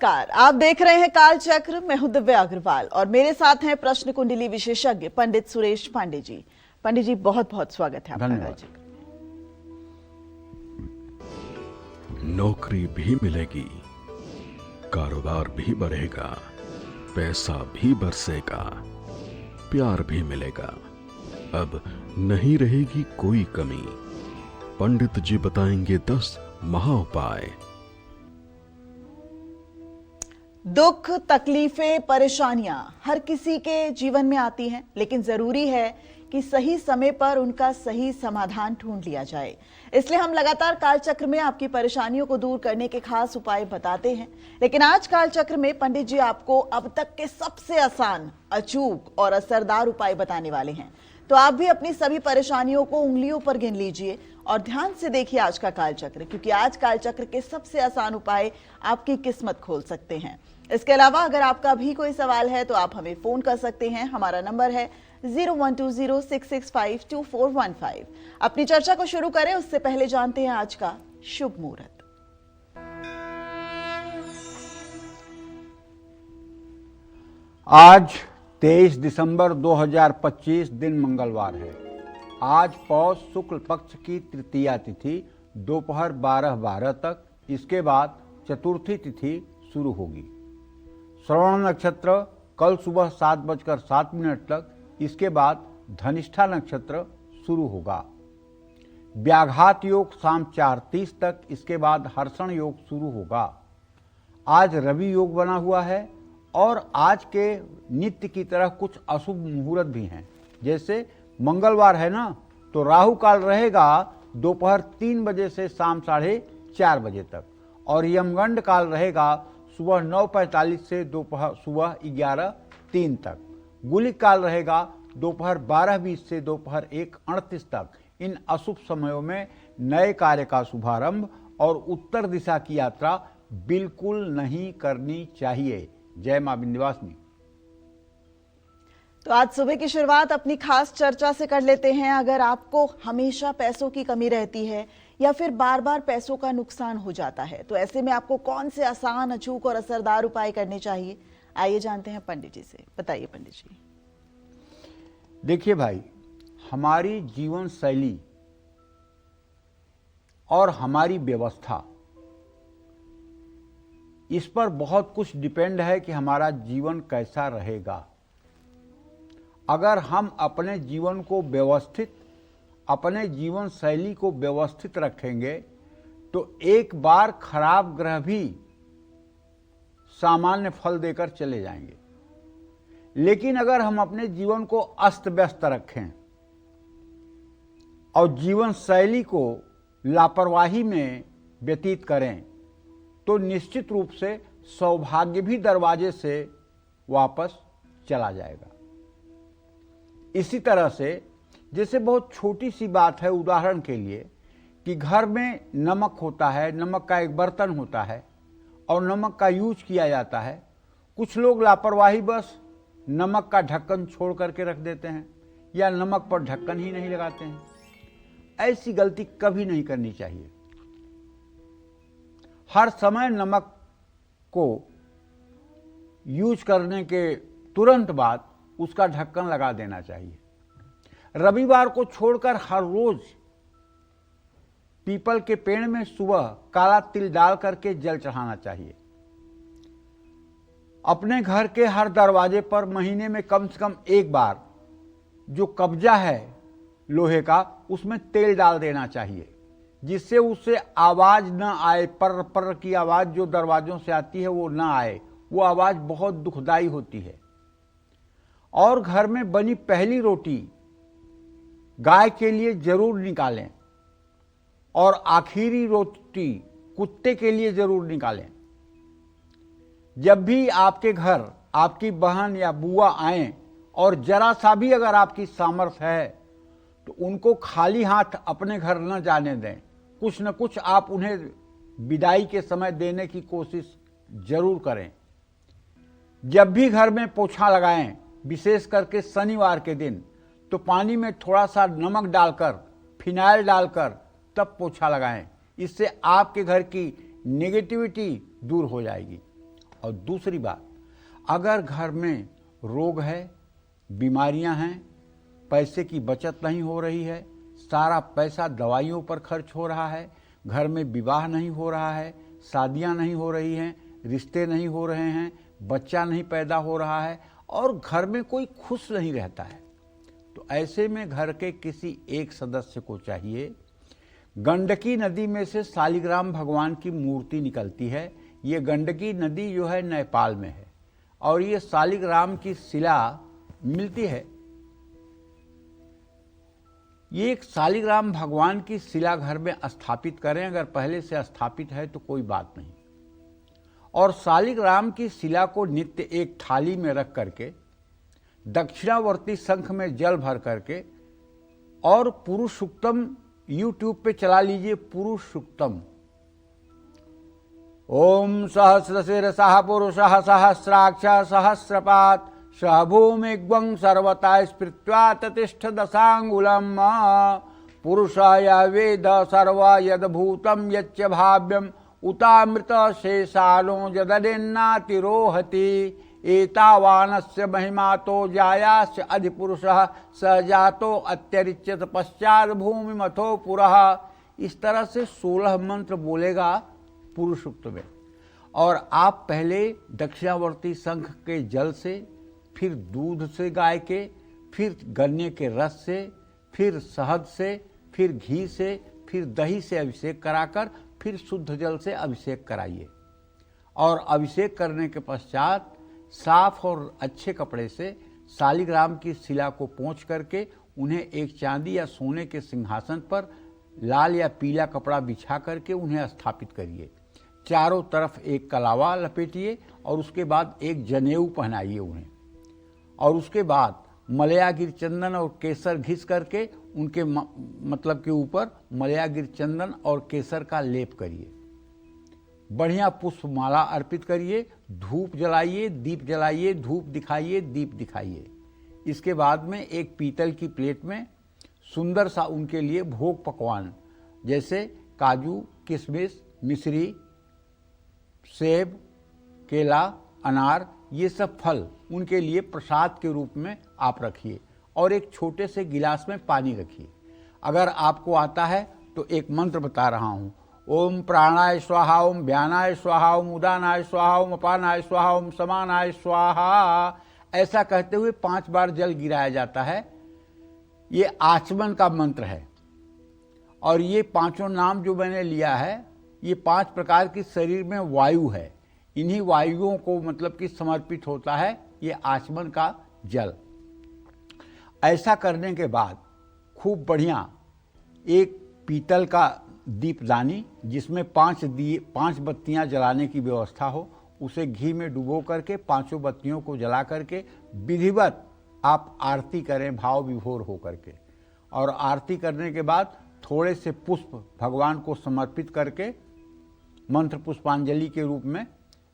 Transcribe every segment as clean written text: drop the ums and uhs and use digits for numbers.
नमस्कार, आप देख रहे हैं काल चक्र। मैं हूं दिव्या अग्रवाल और मेरे साथ हैं प्रश्न कुंडली विशेषज्ञ पंडित सुरेश पांडे जी। पंडित जी, बहुत बहुत स्वागत है आपका काल चक्र। नौकरी भी मिलेगी, कारोबार भी बढ़ेगा, पैसा भी बरसेगा, प्यार भी मिलेगा, अब नहीं रहेगी कोई कमी। पंडित जी बताएंगे 10 महा उपाय। दुख, तकलीफें, परेशानियां हर किसी के जीवन में आती हैं, लेकिन जरूरी है कि सही समय पर उनका सही समाधान ढूंढ लिया जाए। इसलिए हम लगातार कालचक्र में आपकी परेशानियों को दूर करने के खास उपाय बताते हैं। लेकिन आज कालचक्र में पंडित जी आपको अब तक के सबसे आसान, अचूक और असरदार उपाय बताने वाले हैं। तो आप भी अपनी सभी परेशानियों को उंगलियों पर गिन लीजिए और ध्यान से देखिए आज का कालचक्र, क्योंकि आज कालचक्र के सबसे आसान उपाय आपकी किस्मत खोल सकते हैं। इसके अलावा अगर आपका भी कोई सवाल है तो आप हमें फोन कर सकते हैं। हमारा नंबर है 012066524415। अपनी चर्चा को शुरू करें उससे पहले जानते हैं आज का शुभ मुहूर्त। आज 23 दिसंबर 2025 दिन मंगलवार है। आज पौष शुक्ल पक्ष की तृतीया तिथि दोपहर 12:12 तक, इसके बाद चतुर्थी तिथि शुरू होगी। श्रवण नक्षत्र कल सुबह 7:07 तक, इसके बाद धनिष्ठा नक्षत्र शुरू होगा। व्याघात योग शाम 4:30 तक, इसके बाद हर्षण योग शुरू होगा। आज रवि योग बना हुआ है और आज के नित्य की तरह कुछ अशुभ मुहूर्त भी हैं। जैसे मंगलवार है ना, तो राहु काल रहेगा दोपहर 3 बजे से शाम 4:30 बजे तक, और यमगंड काल रहेगा सुबह 9:45 से सुबह 11:03 तक। गुलिक काल रहेगा दोपहर 12:20 से दोपहर 1:38 तक। इन अशुभ समयों में नए कार्य का शुभारंभ और उत्तर दिशा की यात्रा बिल्कुल नहीं करनी चाहिए। जय मां विंध्यवासिनी। तो आज सुबह की शुरुआत अपनी खास चर्चा से कर लेते हैं। अगर आपको हमेशा पैसों की कमी रहती है या फिर बार बार पैसों का नुकसान हो जाता है, तो ऐसे में आपको कौन से आसान, अचूक और असरदार उपाय करने चाहिए? आइए जानते हैं पंडित जी से। बताइए पंडित जी। देखिए भाई, हमारी जीवन शैली और हमारी व्यवस्था, इस पर बहुत कुछ डिपेंड है कि हमारा जीवन कैसा रहेगा। अगर हम अपने जीवन को व्यवस्थित, अपने जीवन शैली को व्यवस्थित रखेंगे तो एक बार खराब ग्रह भी सामान्य फल देकर चले जाएंगे। लेकिन अगर हम अपने जीवन को अस्त व्यस्त रखें और जीवन शैली को लापरवाही में व्यतीत करें तो निश्चित रूप से सौभाग्य भी दरवाजे से वापस चला जाएगा। इसी तरह से जैसे बहुत छोटी सी बात है, उदाहरण के लिए, कि घर में नमक होता है, नमक का एक बर्तन होता है और नमक का यूज किया जाता है। कुछ लोग लापरवाही बस नमक का ढक्कन छोड़ करके रख देते हैं या नमक पर ढक्कन ही नहीं लगाते हैं। ऐसी गलती कभी नहीं करनी चाहिए। हर समय नमक को यूज करने के तुरंत बाद उसका ढक्कन लगा देना चाहिए। रविवार को छोड़कर हर रोज पीपल के पेड़ में सुबह काला तिल डाल करके जल चढ़ाना चाहिए। अपने घर के हर दरवाजे पर महीने में कम से कम एक बार जो कब्जा है लोहे का, उसमें तेल डाल देना चाहिए, जिससे उससे आवाज न आए। पर पर की आवाज जो दरवाजों से आती है वो ना आए। वो आवाज बहुत दुखदाई होती है। और घर में बनी पहली रोटी गाय के लिए जरूर निकालें और आखिरी रोटी कुत्ते के लिए जरूर निकालें। जब भी आपके घर आपकी बहन या बुआ आए और जरा सा भी अगर आपकी सामर्थ्य है तो उनको खाली हाथ अपने घर न जाने दें। कुछ न कुछ आप उन्हें विदाई के समय देने की कोशिश जरूर करें। जब भी घर में पोछा लगाएं, विशेष करके शनिवार के दिन, तो पानी में थोड़ा सा नमक डालकर, फिनाइल डालकर तब पोछा लगाएं। इससे आपके घर की नेगेटिविटी दूर हो जाएगी। और दूसरी बात, अगर घर में रोग है, बीमारियां हैं, पैसे की बचत नहीं हो रही है, सारा पैसा दवाइयों पर खर्च हो रहा है, घर में विवाह नहीं हो रहा है, शादियां नहीं हो रही हैं, रिश्ते नहीं हो रहे हैं, बच्चा नहीं पैदा हो रहा है और घर में कोई खुश नहीं रहता है, तो ऐसे में घर के किसी एक सदस्य को चाहिए, गंडकी नदी में से शालिग्राम भगवान की मूर्ति निकलती है। ये गंडकी नदी जो है नेपाल में है और ये शालिग्राम की शिला मिलती है। ये एक शालिग्राम भगवान की शिला घर में स्थापित करें, अगर पहले से स्थापित है तो कोई बात नहीं। और शालिग्राम की शिला को नित्य एक थाली में रख करके दक्षिणावर्ती शंख में जल भर करके और पुरुष सूक्तम यूट्यूब पे चला लीजिए, पुरुष सूक्तम। ओम सहस्रशिरसः पुरुषः सहस्राक्ष सहस्रपात् सह भूमिग्वं सर्वता स्पृत्वा ततिष्ठ दशांगुलम् पुरुषाय वेद सर्व यद्भूतं यच्च भाव्यम् उतामृत शेषालो यदरेन्नातिरोहति एतावानस्य महिमा तो जायास्य अधिपुरुषः स जातो अत्यरिच्यत पश्चात भूमि मथो पुरः। इस तरह से 16 मंत्र बोलेगा पुरुष सूक्त में। और आप पहले दक्षिणावर्ती शंख के जल से, फिर दूध से गाय के, फिर गन्ने के रस से, फिर शहद से, फिर घी से, फिर दही से अभिषेक कराकर फिर शुद्ध जल से अभिषेक कराइए। और अभिषेक करने के पश्चात साफ और अच्छे कपड़े से शालिग्राम की शिला को पोंछ करके उन्हें एक चांदी या सोने के सिंहासन पर लाल या पीला कपड़ा बिछा करके उन्हें स्थापित करिए। चारों तरफ एक कलावा लपेटिए और उसके बाद एक जनेऊ पहनाइए उन्हें। और उसके बाद मलयागिर चंदन और केसर घिस करके उनके मतलब के ऊपर मलयागिर चंदन और केसर का लेप करिए। बढ़िया पुष्प माला अर्पित करिए, धूप जलाइए, दीप जलाइए, धूप दिखाइए, दीप दिखाइए। इसके बाद में एक पीतल की प्लेट में सुंदर सा उनके लिए भोग पकवान जैसे काजू, किशमिश, मिश्री, सेब, केला, अनार, ये सब फल उनके लिए प्रसाद के रूप में आप रखिए और एक छोटे से गिलास में पानी रखिए। अगर आपको आता है तो एक मंत्र बता रहा हूँ, ओम प्राणाय स्वाहा, ओम व्यानाय स्वाहा, ओम उदानाय स्वाहा, ओम अपानाय स्वाहा, ओम समानाय स्वाहा, ऐसा कहते हुए 5 बार जल गिराया जाता है। ये आचमन का मंत्र है। और ये पांचों नाम जो मैंने लिया है, ये 5 प्रकार की शरीर में वायु है, इन्हीं वायुओं को मतलब कि समर्पित होता है ये आचमन का जल। ऐसा करने के बाद खूब बढ़िया एक पीतल का दीपदानी जिसमें 5 बत्तियां जलाने की व्यवस्था हो, उसे घी में डुबो करके 5 बत्तियों को जला करके विधिवत आप आरती करें भाव विभोर हो करके। और आरती करने के बाद थोड़े से पुष्प भगवान को समर्पित करके मंत्र पुष्पांजलि के रूप में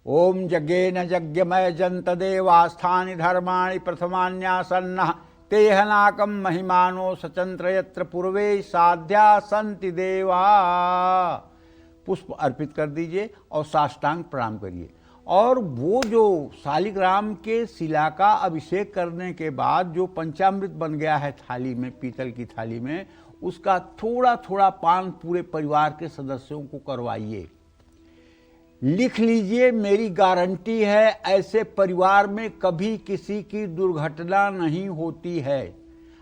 ओम यज्ञेन यज्ञमय जंत देवास्थानि धर्माणि प्रथमान्यासन्नः तेहनाकम महिमानो सचंत्र यत्र पूर्वे साध्या संति देवा, पुष्प अर्पित कर दीजिए और साष्टांग प्रणाम करिए। और वो जो शालिग्राम के शिला का अभिषेक करने के बाद जो पंचामृत बन गया है थाली में, पीतल की थाली में, उसका थोड़ा थोड़ा पान पूरे परिवार के सदस्यों को करवाइए। लिख लीजिए, मेरी गारंटी है ऐसे परिवार में कभी किसी की दुर्घटना नहीं होती है,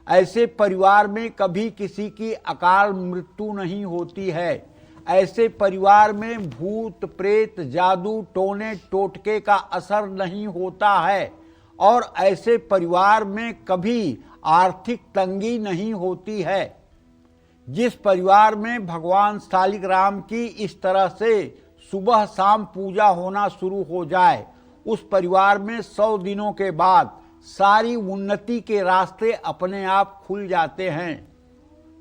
ऐसे परिवार में कभी किसी की अकाल मृत्यु नहीं होती है, ऐसे परिवार में भूत प्रेत जादू टोने टोटके का असर नहीं होता है और ऐसे परिवार में कभी आर्थिक तंगी नहीं होती है। जिस परिवार में भगवान शालिग्राम की इस तरह से सुबह शाम पूजा होना शुरू हो जाए, उस परिवार में 100 दिनों के बाद सारी उन्नति के रास्ते अपने आप खुल जाते हैं।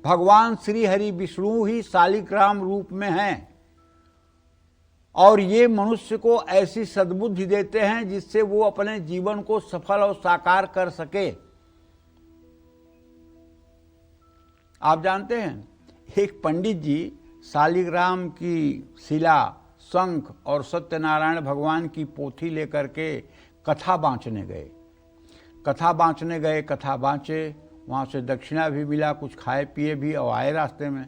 भगवान श्री हरि विष्णु ही शालिग्राम रूप में हैं और ये मनुष्य को ऐसी सद्बुद्धि देते हैं जिससे वो अपने जीवन को सफल और साकार कर सके। आप जानते हैं, एक पंडित जी शालिग्राम की शिला शंख और सत्यनारायण भगवान की पोथी लेकर के कथा बाँचने गए। कथा बाँचे, वहाँ से दक्षिणा भी मिला, कुछ खाए पिए भी और आए रास्ते में।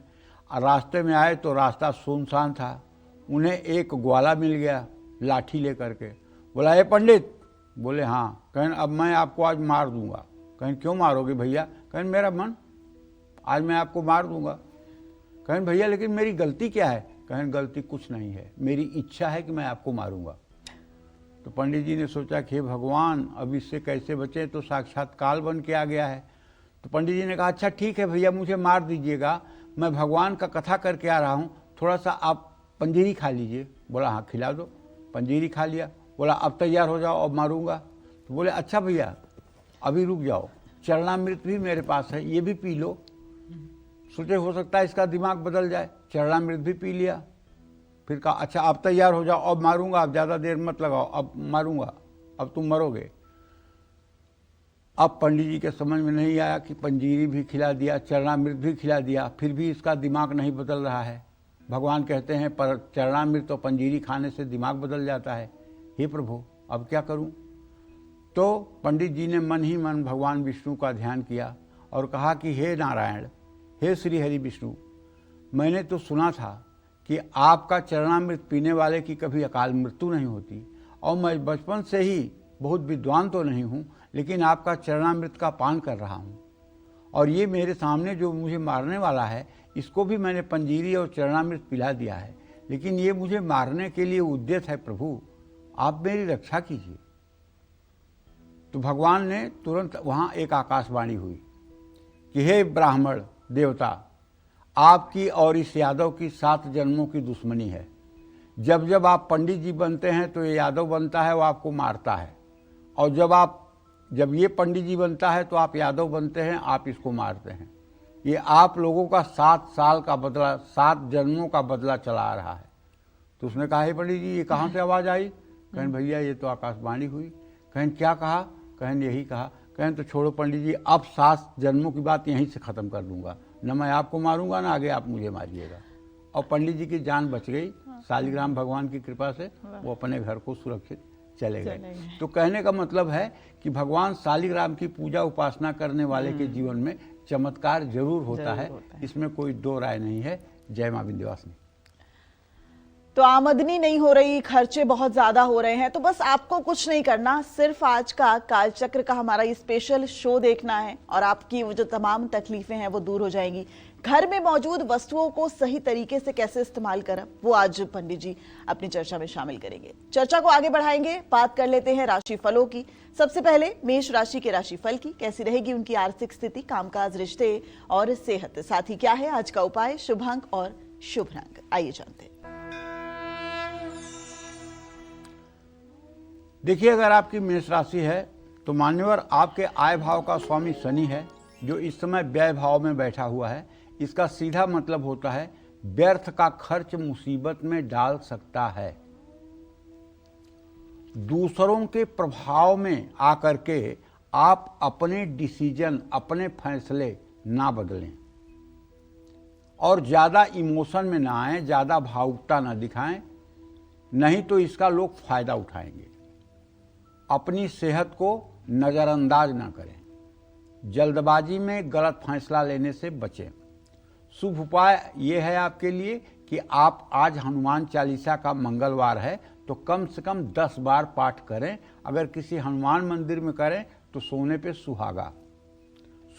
और रास्ते में आए तो रास्ता सुनसान था। उन्हें एक ग्वाला मिल गया लाठी लेकर के। बोला, हे पंडित। बोले, हाँ। कहें, अब मैं आपको आज मार दूंगा। कहें, क्यों मारोगे भैया? कहें, मेरा मन, आज मैं आपको मार दूंगा। कहें, भैया लेकिन मेरी गलती क्या है? कहें, गलती कुछ नहीं है, मेरी इच्छा है कि मैं आपको मारूंगा। तो पंडित जी ने सोचा कि हे भगवान, अब इससे कैसे बचे? तो साक्षात काल बन के आ गया है। तो पंडित जी ने कहा, अच्छा ठीक है भैया, मुझे मार दीजिएगा, मैं भगवान का कथा करके आ रहा हूँ, थोड़ा सा आप पंजीरी खा लीजिए। बोला, हाँ खिला दो। पंजीरी खा लिया। बोला, अब तैयार हो जाओ, अब मारूंगा। तो बोले, अच्छा भैया अभी रुक जाओ, चरणामृत भी मेरे पास है, ये भी पी लो। सोचे हो सकता है इसका दिमाग बदल जाए। चरणामृत भी पी लिया। फिर कहा, अच्छा अब तैयार हो जाओ, अब मारूंगा, अब ज़्यादा देर मत लगाओ, अब मारूंगा, अब तुम मरोगे। अब पंडित जी के समझ में नहीं आया कि पंजीरी भी खिला दिया, चरणामृत भी खिला दिया, फिर भी इसका दिमाग नहीं बदल रहा है। भगवान कहते हैं पर चरणामृत और पंजीरी खाने से दिमाग बदल जाता है। हे प्रभु, अब क्या करूं? तो पंडित जी ने मन ही मन भगवान विष्णु का ध्यान किया और कहा कि हे नारायण, हे श्री हरि विष्णु, मैंने तो सुना था कि आपका चरणामृत पीने वाले की कभी अकाल मृत्यु नहीं होती, और मैं बचपन से ही बहुत विद्वान तो नहीं हूँ, लेकिन आपका चरणामृत का पान कर रहा हूँ, और ये मेरे सामने जो मुझे मारने वाला है, इसको भी मैंने पंजीरी और चरणामृत पिला दिया है, लेकिन ये मुझे मारने के लिए उद्यत है। प्रभु, आप मेरी रक्षा कीजिए। तो भगवान ने तुरंत वहाँ एक आकाशवाणी हुई कि हे ब्राह्मण देवता, आपकी और इस यादव की 7 जन्मों की दुश्मनी है। जब जब आप पंडित जी बनते हैं तो ये यादव बनता है, वो आपको मारता है, और जब ये पंडित जी बनता है तो आप यादव बनते हैं, आप इसको मारते हैं। ये आप लोगों का 7 साल का बदला, 7 जन्मों का बदला चला आ रहा है। तो उसने कहा, हे पंडित जी, ये कहाँ से आवाज़ आई? कहें, भैया ये तो आकाशवाणी हुई। कहें, क्या कहा? कहें, यही कहा। कहें, तो छोड़ो पंडित जी, अब 7 जन्मों की बात यहीं से ख़त्म कर दूंगा, न मैं आपको मारूंगा, ना आगे आप मुझे मारिएगा। और पंडित जी की जान बच गई। शालिग्राम भगवान की कृपा से वो अपने घर को सुरक्षित चले गए। तो कहने का मतलब है कि भगवान शालिग्राम की पूजा उपासना करने वाले के जीवन में चमत्कार जरूर होता है, इसमें कोई दो राय नहीं है। जय मां विंध्यवासिनी। तो आमदनी नहीं हो रही, खर्चे बहुत ज्यादा हो रहे हैं, तो बस आपको कुछ नहीं करना, सिर्फ आज का कालचक्र का हमारा ये स्पेशल शो देखना है और आपकी वो जो तमाम तकलीफें हैं वो दूर हो जाएंगी। घर में मौजूद वस्तुओं को सही तरीके से कैसे इस्तेमाल करें, वो आज पंडित जी अपनी चर्चा में शामिल करेंगे। चर्चा को आगे बढ़ाएंगे, बात कर लेते हैं राशि फलों की। सबसे पहले मेष राशि के राशि फल की, कैसी रहेगी उनकी आर्थिक स्थिति, कामकाज, रिश्ते और सेहत, साथ ही क्या है आज का उपाय, शुभ अंक और शुभ रंग, आइए जानते हैं। देखिए, अगर आपकी मेष राशि है तो मान्यवर आपके आय भाव का स्वामी शनि है, जो इस समय व्यय भाव में बैठा हुआ है। इसका सीधा मतलब होता है व्यर्थ का खर्च मुसीबत में डाल सकता है। दूसरों के प्रभाव में आकर के आप अपने डिसीजन, अपने फैसले ना बदलें और ज्यादा इमोशन में ना आए, ज्यादा भावुकता ना दिखाएं, नहीं तो इसका लोग फायदा उठाएंगे। अपनी सेहत को नजरअंदाज ना करें, जल्दबाजी में गलत फैसला लेने से बचें। शुभ उपाय ये है आपके लिए कि आप आज हनुमान चालीसा का मंगलवार है तो कम से कम 10 बार पाठ करें। अगर किसी हनुमान मंदिर में करें तो सोने पे सुहागा।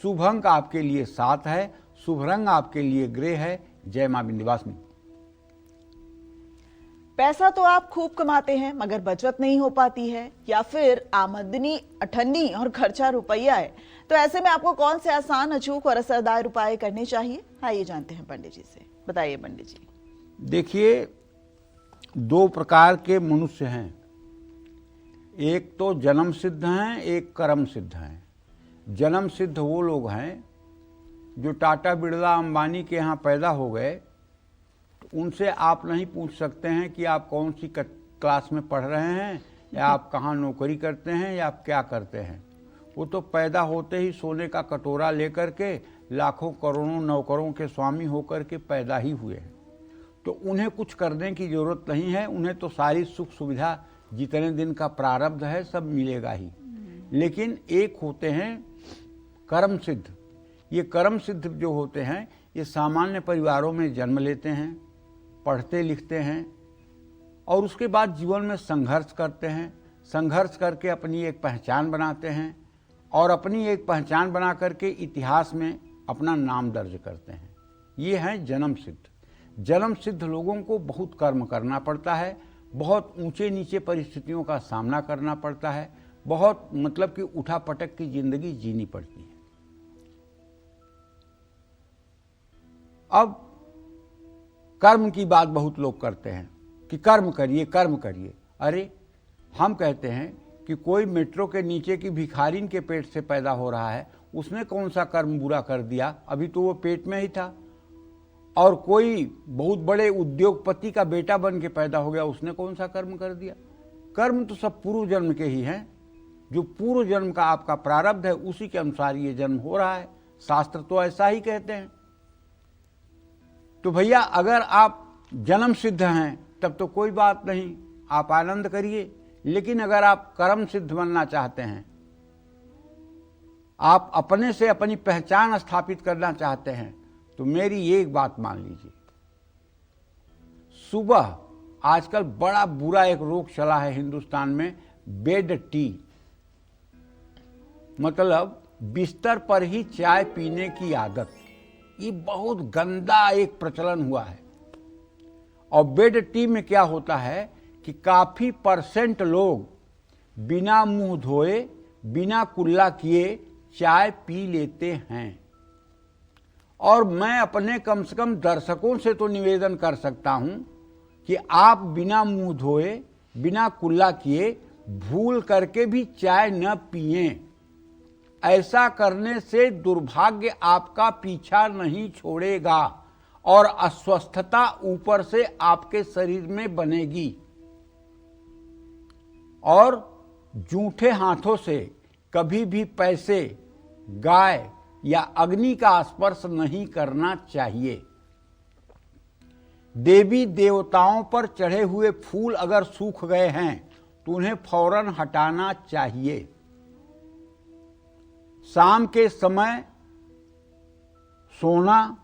शुभ अंक आपके लिए 7 है, शुभ रंग आपके लिए ग्रे है। जय मां विंध्यवासिनी। पैसा तो आप खूब कमाते हैं मगर बचत नहीं हो पाती है, या फिर आमदनी अठन्नी और खर्चा रुपया है, तो ऐसे में आपको कौन से आसान, अचूक और असरदार उपाय करने चाहिए, आइए जानते हैं पंडित जी से। बताइए पंडित जी। देखिए, 2 प्रकार के मनुष्य हैं, एक तो जन्म सिद्ध हैं, एक कर्म सिद्ध हैं। जन्म सिद्ध वो लोग हैं जो टाटा, बिरला, अंबानी के यहाँ पैदा हो गए। उनसे आप नहीं पूछ सकते हैं कि आप कौन सी क्लास में पढ़ रहे हैं, या आप कहाँ नौकरी करते हैं, या आप क्या करते हैं। वो तो पैदा होते ही सोने का कटोरा लेकर के लाखों करोड़ों नौकरों के स्वामी होकर के पैदा ही हुए हैं। तो उन्हें कुछ करने की जरूरत नहीं है, उन्हें तो सारी सुख सुविधा जितने दिन का प्रारब्ध है सब मिलेगा ही। लेकिन एक होते हैं कर्म सिद्ध। ये कर्म सिद्ध जो होते हैं ये सामान्य परिवारों में जन्म लेते हैं, पढ़ते लिखते हैं और उसके बाद जीवन में संघर्ष करते हैं, संघर्ष करके अपनी एक पहचान बनाते हैं और अपनी एक पहचान बना करके इतिहास में अपना नाम दर्ज करते हैं। ये हैं जन्म सिद्ध। जन्म सिद्ध लोगों को बहुत कर्म करना पड़ता है, बहुत ऊंचे नीचे परिस्थितियों का सामना करना पड़ता है, बहुत मतलब कि उठा पटक की जिंदगी जीनी पड़ती है। अब कर्म की बात बहुत लोग करते हैं कि कर्म करिए कर्म करिए। अरे हम कहते हैं कि कोई मेट्रो के नीचे की भिखारिन के पेट से पैदा हो रहा है, उसने कौन सा कर्म बुरा कर दिया, अभी तो वो पेट में ही था। और कोई बहुत बड़े उद्योगपति का बेटा बन के पैदा हो गया, उसने कौन सा कर्म कर दिया। कर्म तो सब पूर्व जन्म के ही हैं। जो पूर्व जन्म का आपका प्रारब्ध है उसी के अनुसार ये जन्म हो रहा है। शास्त्र तो ऐसा ही कहते हैं। तो भैया अगर आप जन्म सिद्ध हैं तब तो कोई बात नहीं, आप आनंद करिए। लेकिन अगर आप कर्म सिद्ध बनना चाहते हैं, आप अपने से अपनी पहचान स्थापित करना चाहते हैं, तो मेरी एक बात मान लीजिए। सुबह आजकल बड़ा बुरा एक रोग चला है हिंदुस्तान में, बेड टी, मतलब बिस्तर पर ही चाय पीने की आदत। ये बहुत गंदा एक प्रचलन हुआ है। और बेड टी में क्या होता है कि काफी % लोग बिना मुंह धोए, बिना कुल्ला किए चाय पी लेते हैं। और मैं अपने कम से कम दर्शकों से तो निवेदन कर सकता हूं कि आप बिना मुंह धोए, बिना कुल्ला किए भूल करके भी चाय न पिएं। ऐसा करने से दुर्भाग्य आपका पीछा नहीं छोड़ेगा और अस्वस्थता ऊपर से आपके शरीर में बनेगी। और जूठे हाथों से कभी भी पैसे, गाय या अग्नि का स्पर्श नहीं करना चाहिए। देवी देवताओं पर चढ़े हुए फूल अगर सूख गए हैं तो उन्हें फौरन हटाना चाहिए। शाम के समय सोना,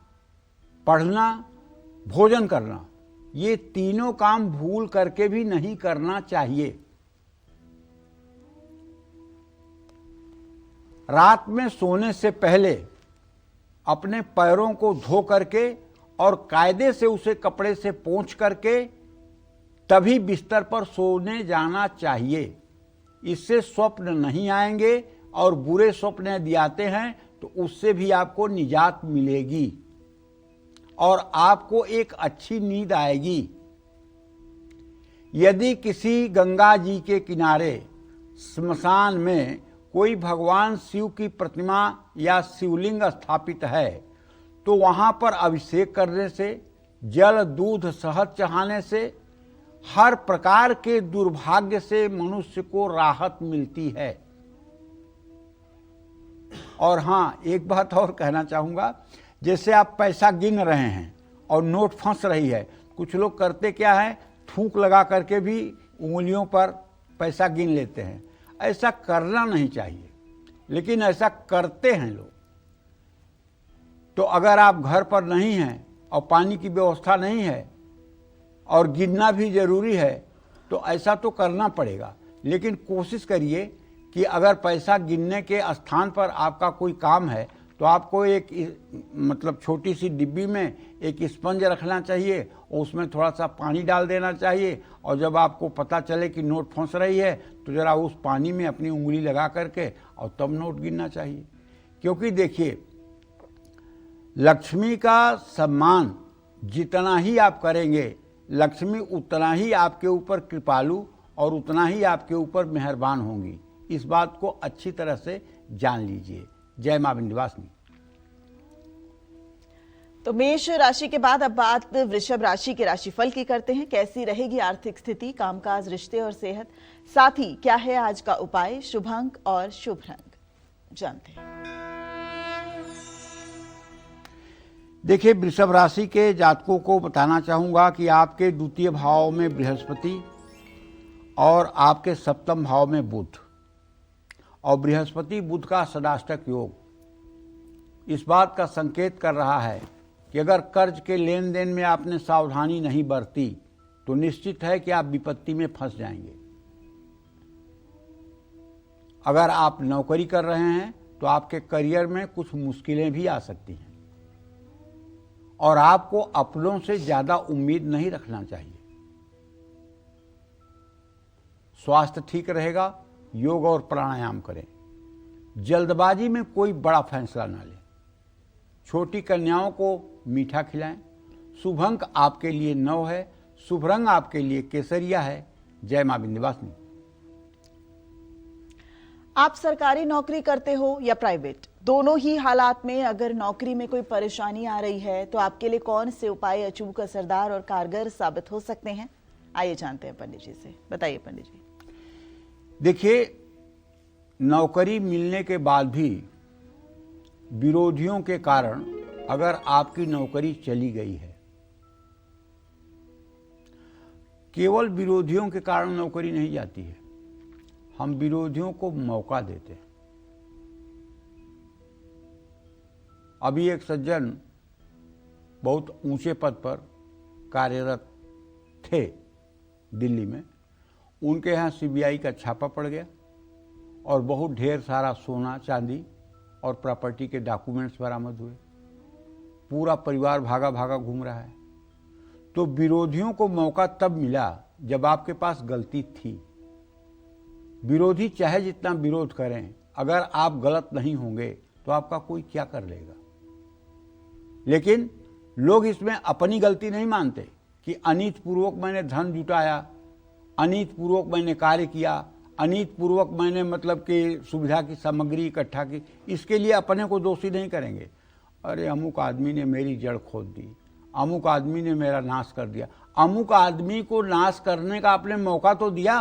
पढ़ना, भोजन करना, ये तीनों काम भूल करके भी नहीं करना चाहिए। रात में सोने से पहले अपने पैरों को धो करके और कायदे से उसे कपड़े से पोंछ करके तभी बिस्तर पर सोने जाना चाहिए। इससे स्वप्न नहीं आएंगे और बुरे स्वप्न यदि आते हैं तो उससे भी आपको निजात मिलेगी और आपको एक अच्छी नींद आएगी। यदि किसी गंगा जी के किनारे स्मशान में कोई भगवान शिव की प्रतिमा या शिवलिंग स्थापित है तो वहां पर अभिषेक करने से, जल, दूध, शहद चढ़ाने से हर प्रकार के दुर्भाग्य से मनुष्य को राहत मिलती है। और हाँ, एक बात और कहना चाहूंगा, जैसे आप पैसा गिन रहे हैं और नोट फंस रही है, कुछ लोग करते क्या है, थूक लगा करके भी उंगलियों पर पैसा गिन लेते हैं। ऐसा करना नहीं चाहिए, लेकिन ऐसा करते हैं लोग। तो अगर आप घर पर नहीं हैं और पानी की व्यवस्था नहीं है और गिनना भी जरूरी है तो ऐसा तो करना पड़ेगा। लेकिन कोशिश करिए कि अगर पैसा गिनने के स्थान पर आपका कोई काम है तो आपको एक मतलब छोटी सी डिब्बी में एक स्पंज रखना चाहिए और उसमें थोड़ा सा पानी डाल देना चाहिए और जब आपको पता चले कि नोट फंस रही है तो जरा उस पानी में अपनी उंगली लगा करके और तब नोट गिनना चाहिए। क्योंकि देखिए, लक्ष्मी का सम्मान जितना ही आप करेंगे, लक्ष्मी उतना ही आपके ऊपर कृपालु और उतना ही आपके ऊपर मेहरबान होंगी। इस बात को अच्छी तरह से जान लीजिए। जय मां विंध्यवासिनी। तो मेष राशि के बाद अब बात वृषभ राशि के राशिफल की करते हैं। कैसी रहेगी आर्थिक स्थिति, कामकाज, रिश्ते और सेहत, साथ ही क्या है आज का उपाय, शुभ अंक और शुभ रंग, जानते हैं। देखिए, वृषभ राशि के जातकों को बताना चाहूँगा कि आपके द्वितीय भाव में बृहस्पति और आपके सप्तम भाव में बुध, और बृहस्पति बुध का षडाष्टक योग इस बात का संकेत कर रहा है कि अगर कर्ज के लेन देन में आपने सावधानी नहीं बरती तो निश्चित है कि आप विपत्ति में फंस जाएंगे। अगर आप नौकरी कर रहे हैं तो आपके करियर में कुछ मुश्किलें भी आ सकती हैं और आपको अपनों से ज्यादा उम्मीद नहीं रखना चाहिए। स्वास्थ्य ठीक रहेगा, योग और प्राणायाम करें। जल्दबाजी में कोई बड़ा फैसला ना लें। छोटी कन्याओं को मीठा खिलाएं। शुभ अंक आपके लिए 9 है। शुभ रंग आपके लिए केसरिया है। जय मां विंध्यवासिनी। आप सरकारी नौकरी करते हो या प्राइवेट, दोनों ही हालात में अगर नौकरी में कोई परेशानी आ रही है तो आपके लिए कौन से उपाय अचूक, असरदार और कारगर साबित हो सकते हैं? आइए जानते हैं पंडित जी से। बताइए पंडित जी। देखिए, नौकरी मिलने के बाद भी विरोधियों के कारण अगर आपकी नौकरी चली गई है, केवल विरोधियों के कारण नौकरी नहीं जाती है, हम विरोधियों को मौका देते हैं। अभी एक सज्जन बहुत ऊंचे पद पर कार्यरत थे दिल्ली में, उनके यहाँ सीबीआई का छापा पड़ गया और बहुत ढेर सारा सोना चांदी और प्रॉपर्टी के डॉक्यूमेंट्स बरामद हुए। पूरा परिवार भागा भागा घूम रहा है। तो विरोधियों को मौका तब मिला जब आपके पास गलती थी। विरोधी चाहे जितना विरोध करें, अगर आप गलत नहीं होंगे तो आपका कोई क्या कर लेगा। लेकिन लोग इसमें अपनी गलती नहीं मानते कि अनीत पूर्वक मैंने धन जुटाया, अनीत पूर्वक मैंने कार्य किया, अनीत पूर्वक मैंने मतलब कि सुविधा की सामग्री इकट्ठा की, इसके लिए अपने को दोषी नहीं करेंगे। अरे अमुक आदमी ने मेरी जड़ खोद दी, अमुक आदमी ने मेरा नाश कर दिया। अमुक आदमी को नाश करने का आपने मौका तो दिया।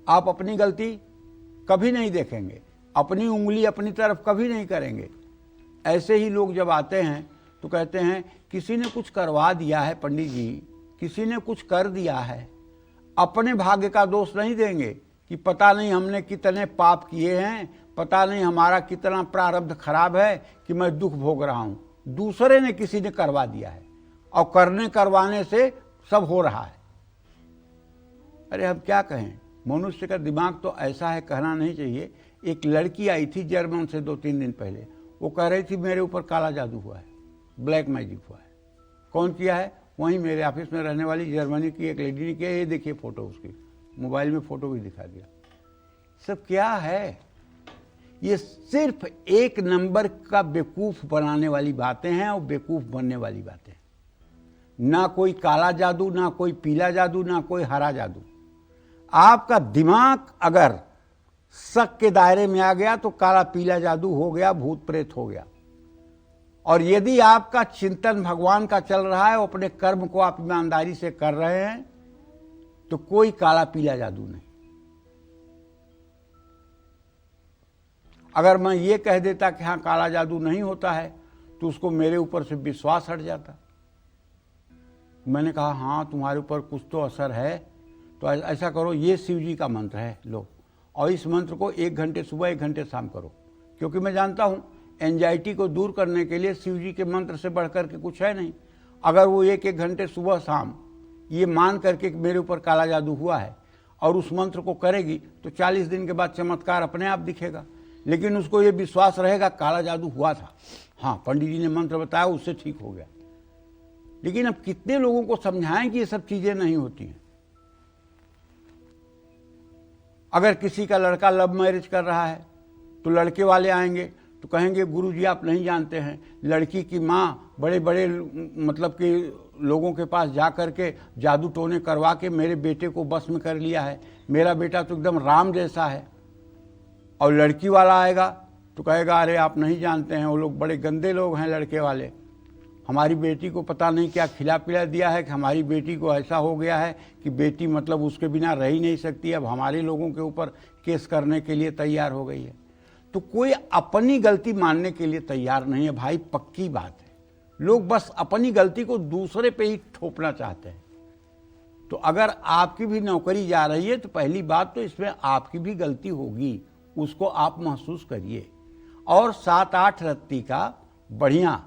आप अपनी गलती कभी नहीं देखेंगे, अपनी उंगली अपनी तरफ कभी नहीं करेंगे। ऐसे ही लोग जब आते हैं तो कहते हैं किसी ने कुछ करवा दिया है पंडित जी, किसी ने कुछ कर दिया है। अपने भाग्य का दोष नहीं देंगे कि पता नहीं हमने कितने पाप किए हैं, पता नहीं हमारा कितना प्रारब्ध खराब है कि मैं दुख भोग रहा हूं। दूसरे ने किसी ने करवा दिया है और करवाने से सब हो रहा है। अरे हम क्या कहें, मनुष्य का दिमाग तो ऐसा है, कहना नहीं चाहिए। एक लड़की आई थी जर्मन से 2-3 दिन पहले, वो कह रही थी मेरे ऊपर काला जादू हुआ है, ब्लैक मैजिक हुआ है। कौन किया है? वहीं मेरे ऑफिस में रहने वाली जर्मनी की एक लेडी ने किया। ये देखिए फोटो, उसकी मोबाइल में फोटो भी दिखा दिया। सब क्या है? ये सिर्फ एक नंबर का बेवकूफ बनाने वाली बातें हैं और बेवकूफ बनने वाली बातें। ना कोई काला जादू, ना कोई पीला जादू, ना कोई हरा जादू। आपका दिमाग अगर शक के दायरे में आ गया तो काला पीला जादू हो गया, भूत प्रेत हो गया। और यदि आपका चिंतन भगवान का चल रहा है, अपने कर्म को आप ईमानदारी से कर रहे हैं, तो कोई काला पीला जादू नहीं। अगर मैं ये कह देता कि हाँ काला जादू नहीं होता है तो उसको मेरे ऊपर से विश्वास हट जाता। मैंने कहा हाँ तुम्हारे ऊपर कुछ तो असर है, तो ऐसा करो, ये शिव जी का मंत्र है, लो, और इस मंत्र को 1 घंटे सुबह 1 घंटे शाम करो। क्योंकि मैं जानता हूं एंजाइटी को दूर करने के लिए शिव जी के मंत्र से बढ़कर के कुछ है नहीं। अगर वो 1-1 घंटे सुबह शाम ये मान करके मेरे ऊपर काला जादू हुआ है और उस मंत्र को करेगी तो 40 दिन के बाद चमत्कार अपने आप दिखेगा। लेकिन उसको ये विश्वास रहेगा काला जादू हुआ था, हाँ पंडित जी ने मंत्र बताया उससे ठीक हो गया। लेकिन अब कितने लोगों को समझाएं कि ये सब चीजें नहीं होती हैं। अगर किसी का लड़का लव मैरिज कर रहा है तो लड़के वाले आएंगे तो कहेंगे गुरुजी आप नहीं जानते हैं, लड़की की माँ बड़े बड़े मतलब कि लोगों के पास जा कर के जादू टोने करवा के मेरे बेटे को बस में कर लिया है, मेरा बेटा तो एकदम राम जैसा है। और लड़की वाला आएगा तो कहेगा अरे आप नहीं जानते हैं, वो लोग बड़े गंदे लोग हैं लड़के वाले, हमारी बेटी को पता नहीं क्या खिला पिला दिया है कि हमारी बेटी को ऐसा हो गया है कि बेटी मतलब उसके बिना रह ही नहीं सकती, अब हमारे लोगों के ऊपर केस करने के लिए तैयार हो गई है। तो कोई अपनी गलती मानने के लिए तैयार नहीं है भाई, पक्की बात है। लोग बस अपनी गलती को दूसरे पे ही थोपना चाहते हैं। तो अगर आपकी भी नौकरी जा रही है तो पहली बात तो इसमें आपकी भी गलती होगी, उसको आप महसूस करिए। और 7-8 रत्ती का बढ़िया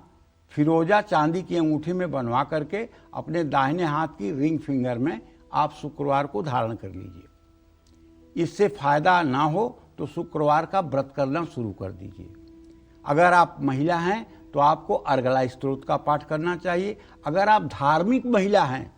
फिरोजा चांदी की अंगूठी में बनवा करके अपने दाहिने हाथ की रिंग फिंगर में आप शुक्रवार को धारण कर लीजिए। इससे फायदा ना हो तो शुक्रवार का व्रत करना शुरू कर दीजिए। अगर आप महिला हैं तो आपको अर्गला स्तोत्र का पाठ करना चाहिए। अगर आप धार्मिक महिला हैं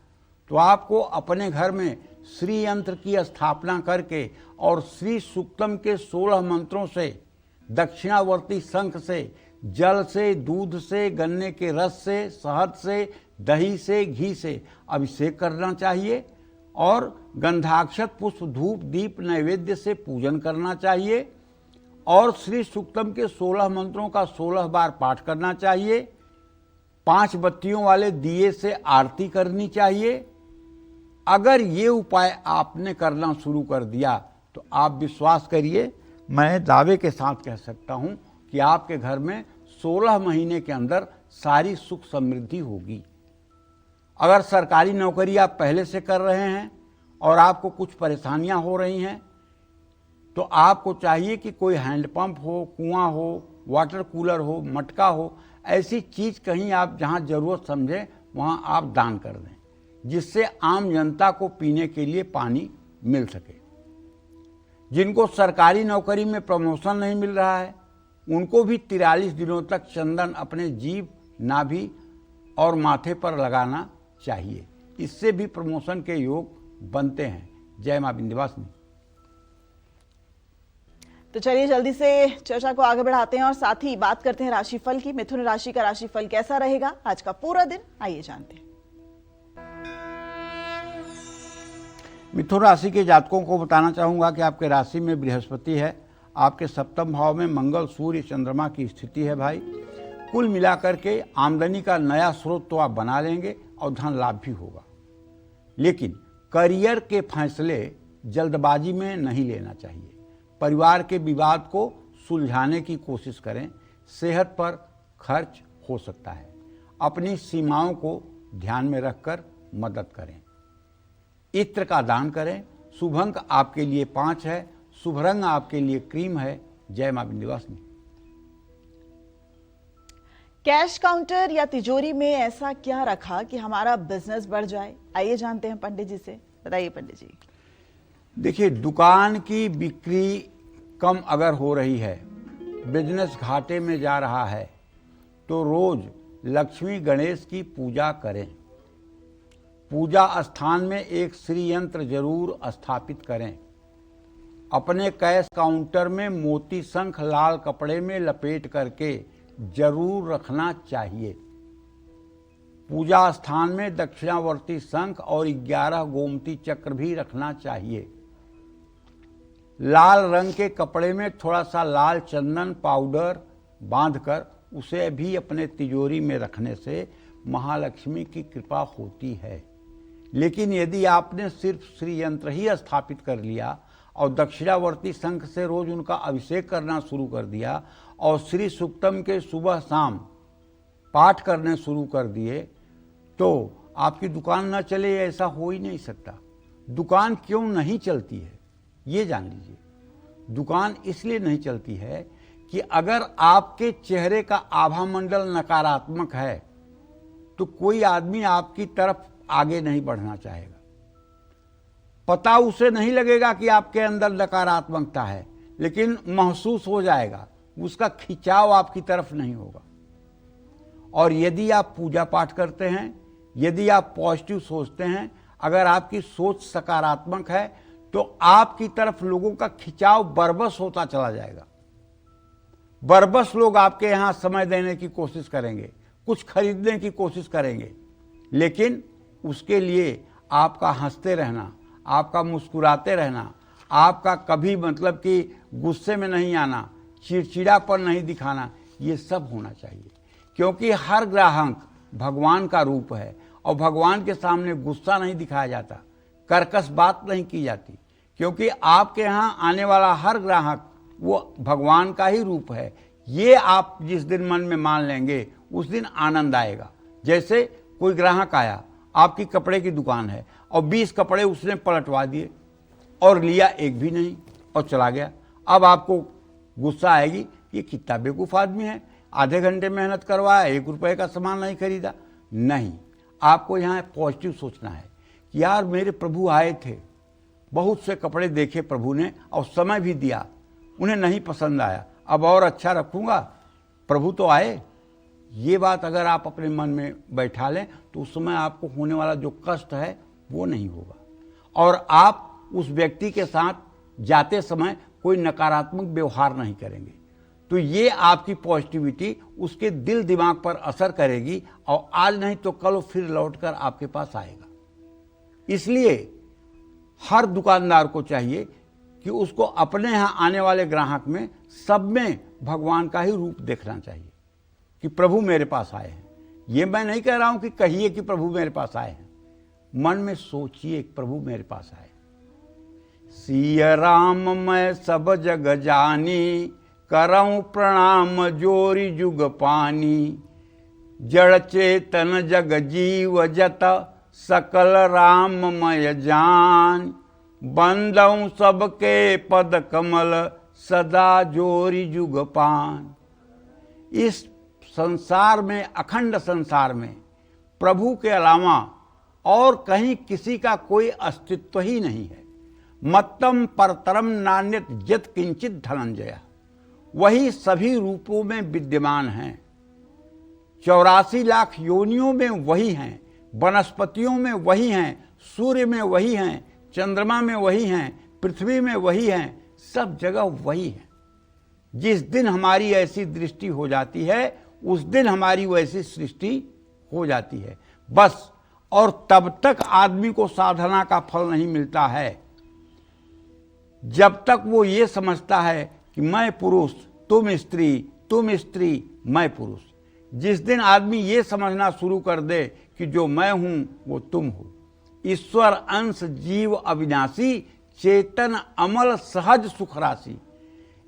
तो आपको अपने घर में श्री यंत्र की स्थापना करके और श्री सूक्तम के 16 मंत्रों से, दक्षिणावर्ती शंख से, जल से, दूध से, गन्ने के रस से, शहद से, दही से, घी से अभिषेक करना चाहिए और गंधाक्षत पुष्प धूप दीप नैवेद्य से पूजन करना चाहिए और श्री सूक्तम के 16 मंत्रों का 16 बार पाठ करना चाहिए। 5 बत्तियों वाले दिए से आरती करनी चाहिए। अगर ये उपाय आपने करना शुरू कर दिया तो आप विश्वास करिए, मैं दावे के साथ कह सकता हूं कि आपके घर में 16 महीने के अंदर सारी सुख समृद्धि होगी। अगर सरकारी नौकरी आप पहले से कर रहे हैं और आपको कुछ परेशानियां हो रही हैं तो आपको चाहिए कि कोई हैंडपंप हो, कुआं हो, वाटर कूलर हो, मटका हो, ऐसी चीज कहीं आप जहां जरूरत समझें वहां आप दान कर दें, जिससे आम जनता को पीने के लिए पानी मिल सके। जिनको सरकारी नौकरी में प्रमोशन नहीं मिल रहा है उनको भी 43 दिनों तक चंदन अपने जीभ, नाभि और माथे पर लगाना चाहिए। इससे भी प्रमोशन के योग बनते हैं। जय मां विंध्यवासिनी। तो चलिए जल्दी से चर्चा को आगे बढ़ाते हैं और साथ ही बात करते हैं राशिफल की। मिथुन राशि का राशिफल कैसा रहेगा आज का पूरा दिन, आइए जानते हैं। मिथुन राशि के जातकों को बताना चाहूंगा कि आपके राशि में बृहस्पति है, आपके सप्तम भाव में मंगल, सूर्य, चंद्रमा की स्थिति है। भाई कुल मिलाकर के आमदनी का नया स्रोत तो आप बना लेंगे और धन लाभ भी होगा, लेकिन करियर के फैसले जल्दबाजी में नहीं लेना चाहिए। परिवार के विवाद को सुलझाने की कोशिश करें। सेहत पर खर्च हो सकता है। अपनी सीमाओं को ध्यान में रखकर मदद करें। इत्र का दान करें। शुभ अंक आपके लिए 5 है। शुभ रंग आपके लिए क्रीम है। जय मां विंध्यवासिनी। कैश काउंटर या तिजोरी में ऐसा क्या रखा कि हमारा बिजनेस बढ़ जाए, आइए जानते हैं पंडित जी से। बताइए पंडित जी। देखिए, दुकान की बिक्री कम अगर हो रही है, बिजनेस घाटे में जा रहा है, तो रोज लक्ष्मी गणेश की पूजा करें। पूजा स्थान में एक श्री यंत्र जरूर स्थापित करें। अपने कैश काउंटर में मोती शंख लाल कपड़े में लपेट करके जरूर रखना चाहिए। पूजा स्थान में दक्षिणावर्ती शंख और 11 गोमती चक्र भी रखना चाहिए। लाल रंग के कपड़े में थोड़ा सा लाल चंदन पाउडर बांधकर उसे भी अपने तिजोरी में रखने से महालक्ष्मी की कृपा होती है। लेकिन यदि आपने सिर्फ श्री यंत्र ही स्थापित कर लिया और दक्षिणावर्ती शंख से रोज उनका अभिषेक करना शुरू कर दिया और श्री सूक्तम के सुबह शाम पाठ करने शुरू कर दिए तो आपकी दुकान न चले, ऐसा हो ही नहीं सकता। दुकान क्यों नहीं चलती है ये जान लीजिए। दुकान इसलिए नहीं चलती है कि अगर आपके चेहरे का आभा मंडल नकारात्मक है तो कोई आदमी आपकी तरफ आगे नहीं बढ़ना चाहेगा। पता उसे नहीं लगेगा कि आपके अंदर नकारात्मकता है, लेकिन महसूस हो जाएगा, उसका खिंचाव आपकी तरफ नहीं होगा। और यदि आप पूजा पाठ करते हैं, यदि आप पॉजिटिव सोचते हैं, अगर आपकी सोच सकारात्मक है तो आपकी तरफ लोगों का खिंचाव बरबस होता चला जाएगा। बरबस लोग आपके यहां समय देने की कोशिश करेंगे, कुछ खरीदने की कोशिश करेंगे, लेकिन उसके लिए आपका हंसते रहना, आपका मुस्कुराते रहना, आपका कभी मतलब कि गुस्से में नहीं आना, चिड़चिड़ापन नहीं दिखाना, ये सब होना चाहिए। क्योंकि हर ग्राहक भगवान का रूप है और भगवान के सामने गुस्सा नहीं दिखाया जाता, कर्कश बात नहीं की जाती, क्योंकि आपके यहाँ आने वाला हर ग्राहक वो भगवान का ही रूप है। ये आप जिस दिन मन में मान लेंगे उस दिन आनंद आएगा। जैसे कोई ग्राहक आया, आपकी कपड़े की दुकान है और 20 कपड़े उसने पलटवा दिए और लिया एक भी नहीं और चला गया। अब आपको गुस्सा आएगी, ये कितना बेवकूफ़ आदमी है, आधे घंटे मेहनत करवाया, 1 रुपए का सामान नहीं खरीदा। नहीं, आपको यहाँ पॉजिटिव सोचना है कि यार मेरे प्रभु आए थे, बहुत से कपड़े देखे प्रभु ने और समय भी दिया, उन्हें नहीं पसंद आया, अब और अच्छा रखूँगा, प्रभु तो आए। ये बात अगर आप अपने मन में बैठा लें तो उस समय आपको होने वाला जो कष्ट है वो नहीं होगा और आप उस व्यक्ति के साथ जाते समय कोई नकारात्मक व्यवहार नहीं करेंगे। तो ये आपकी पॉजिटिविटी उसके दिल दिमाग पर असर करेगी और आज नहीं तो कल फिर लौटकर आपके पास आएगा। इसलिए हर दुकानदार को चाहिए कि उसको अपने यहाँ आने वाले ग्राहक में सब में भगवान का ही रूप देखना चाहिए कि प्रभु मेरे पास आए हैं। ये मैं नहीं कह रहा हूं कि कहिए कि प्रभु मेरे पास आए हैं, मन में सोचिए कि प्रभु मेरे पास आए। सिया राम मैं सब जग जानी, करऊं प्रणाम जोरी जुग पानी, जड़ चेतन जग जीव जत, सकल राममय जान, बंदऊं सबके पद कमल, सदा जोरी जुग पान। इस संसार में, अखंड संसार में प्रभु के अलावा और कहीं किसी का कोई अस्तित्व ही नहीं है। मत्तम परतरम नान्यत यत् किंचित धनंजय, वही सभी रूपों में विद्यमान हैं। 84 लाख योनियों में वही हैं, वनस्पतियों में वही हैं, सूर्य में वही हैं, चंद्रमा में वही हैं, पृथ्वी में वही हैं, सब जगह वही हैं। जिस दिन हमारी ऐसी दृष्टि हो जाती है उस दिन हमारी वैसी सृष्टि हो जाती है बस। और तब तक आदमी को साधना का फल नहीं मिलता है जब तक वो ये समझता है कि मैं पुरुष, तुम स्त्री, मैं पुरुष। जिस दिन आदमी ये समझना शुरू कर दे कि जो मैं हूं वो तुम हो, ईश्वर अंश जीव अविनाशी, चेतन अमल सहज सुख राशि।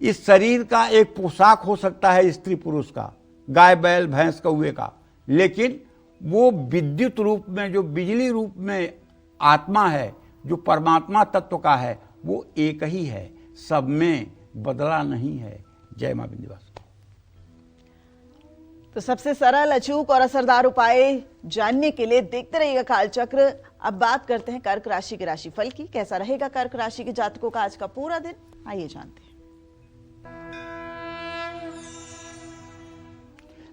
इस शरीर का एक पोशाक हो सकता है स्त्री पुरुष का, गाय बैल भैंस कौवे का, लेकिन वो विद्युत रूप में, जो बिजली रूप में आत्मा है, जो परमात्मा तत्व का है, वो एक ही है, सब में बदला नहीं है। जय मां विंध्यवासिनी। तो सबसे सरल, अचूक और असरदार उपाय जानने के लिए देखते रहिएगा कालचक्र। अब बात करते हैं कर्क राशि के राशिफल की। कैसा रहेगा कर्क राशि के जातकों का आज का पूरा दिन, आइए जानते हैं।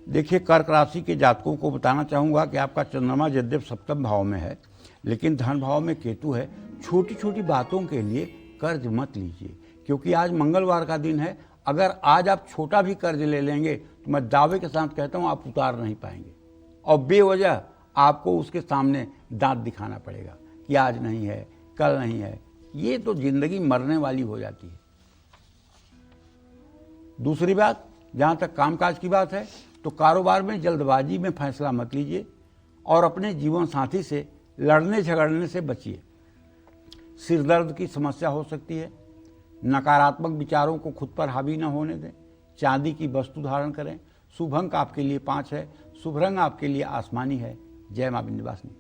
देखिए, कर्क राशि के जातकों को बताना चाहूँगा कि आपका चंद्रमा यद्यप सप्तम भाव में है लेकिन धन भाव में केतु है। छोटी छोटी बातों के लिए कर्ज मत लीजिए, क्योंकि आज मंगलवार का दिन है। अगर आज आप छोटा भी कर्ज ले लेंगे तो मैं दावे के साथ कहता हूँ आप उतार नहीं पाएंगे और बेवजह आपको उसके सामने दांत दिखाना पड़ेगा कि आज नहीं है, कल नहीं है। ये तो जिंदगी मरने वाली हो जाती है। दूसरी बात, जहाँ तक कामकाज की बात है तो कारोबार में जल्दबाजी में फैसला मत लीजिए और अपने जीवन साथी से लड़ने झगड़ने से बचिए। सिरदर्द की समस्या हो सकती है। नकारात्मक विचारों को खुद पर हावी न होने दें। चांदी की वस्तु धारण करें। शुभ अंक आपके लिए 5 है। शुभ रंग आपके लिए आसमानी है। जय मां विंध्यवासिनी।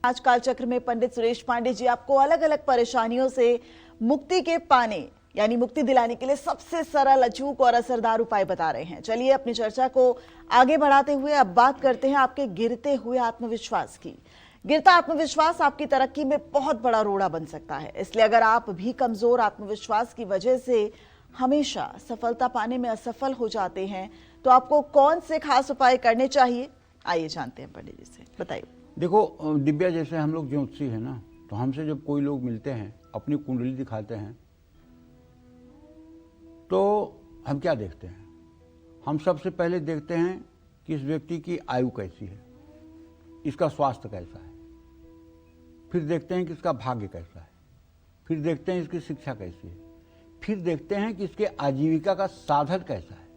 आज कालचक्र में पंडित सुरेश पांडे जी आपको अलग अलग परेशानियों से मुक्ति के पाने यानी मुक्ति दिलाने के लिए सबसे सरल, अचूक और असरदार उपाय बता रहे हैं। चलिए अपनी चर्चा को आगे बढ़ाते हुए अब बात करते हैं आपके गिरते हुए आत्मविश्वास की। गिरता आत्मविश्वास आपकी तरक्की में बहुत बड़ा रोड़ा बन सकता है। इसलिए अगर आप भी कमजोर आत्मविश्वास की वजह से हमेशा सफलता पाने में असफल हो जाते हैं तो आपको कौन से खास उपाय करने चाहिए, आइए जानते हैं पंडित जी से, बताइए। देखो दिव्या, जैसे हम लोग ज्योतिषी है ना, तो हमसे जब कोई लोग मिलते हैं, अपनी कुंडली दिखाते हैं, तो हम क्या देखते हैं? हम सबसे पहले देखते हैं कि इस व्यक्ति की आयु कैसी है, इसका स्वास्थ्य कैसा है, फिर देखते हैं कि इसका भाग्य कैसा है, फिर देखते हैं इसकी शिक्षा कैसी है, फिर देखते हैं कि इसके आजीविका का साधन कैसा है।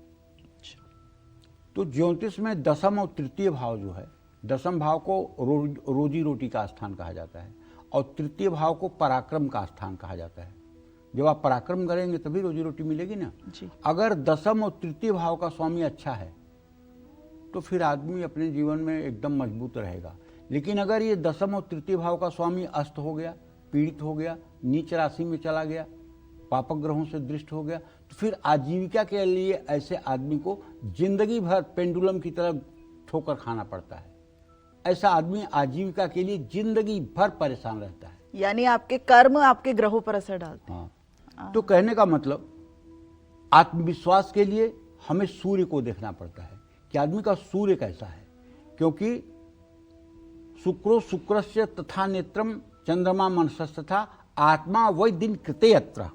तो ज्योतिष में दशम और तृतीय भाव जो है, दशम भाव को रोजी रोटी का स्थान कहा जाता है और तृतीय भाव को पराक्रम का स्थान कहा जाता है। जब आप पराक्रम करेंगे तभी रोजी रोटी मिलेगी ना जी। अगर दशम और तृतीय भाव का स्वामी अच्छा है तो फिर आदमी अपने जीवन में एकदम मजबूत रहेगा। लेकिन अगर ये दशम और तृतीय भाव का स्वामी अस्त हो गया, पीड़ित हो गया, नीच राशि में चला गया, पापक ग्रहों से दृष्ट हो गया, तो फिर आजीविका के लिए ऐसे आदमी को जिंदगी भर पेंडुलम की तरह ठोकर खाना पड़ता है। ऐसा आदमी आजीविका के लिए जिंदगी भर परेशान रहता है। यानी आपके कर्म आपके ग्रहों पर असर डालते हैं। हाँ, तो कहने का मतलब आत्मविश्वास के लिए हमें सूर्य को देखना पड़ता है कि आदमी का सूर्य कैसा है, क्योंकि शुक्रो शुक्रस्य तथा नेत्रम चंद्रमा मनसस्तथा आत्मा वै दिन कृतयत्र।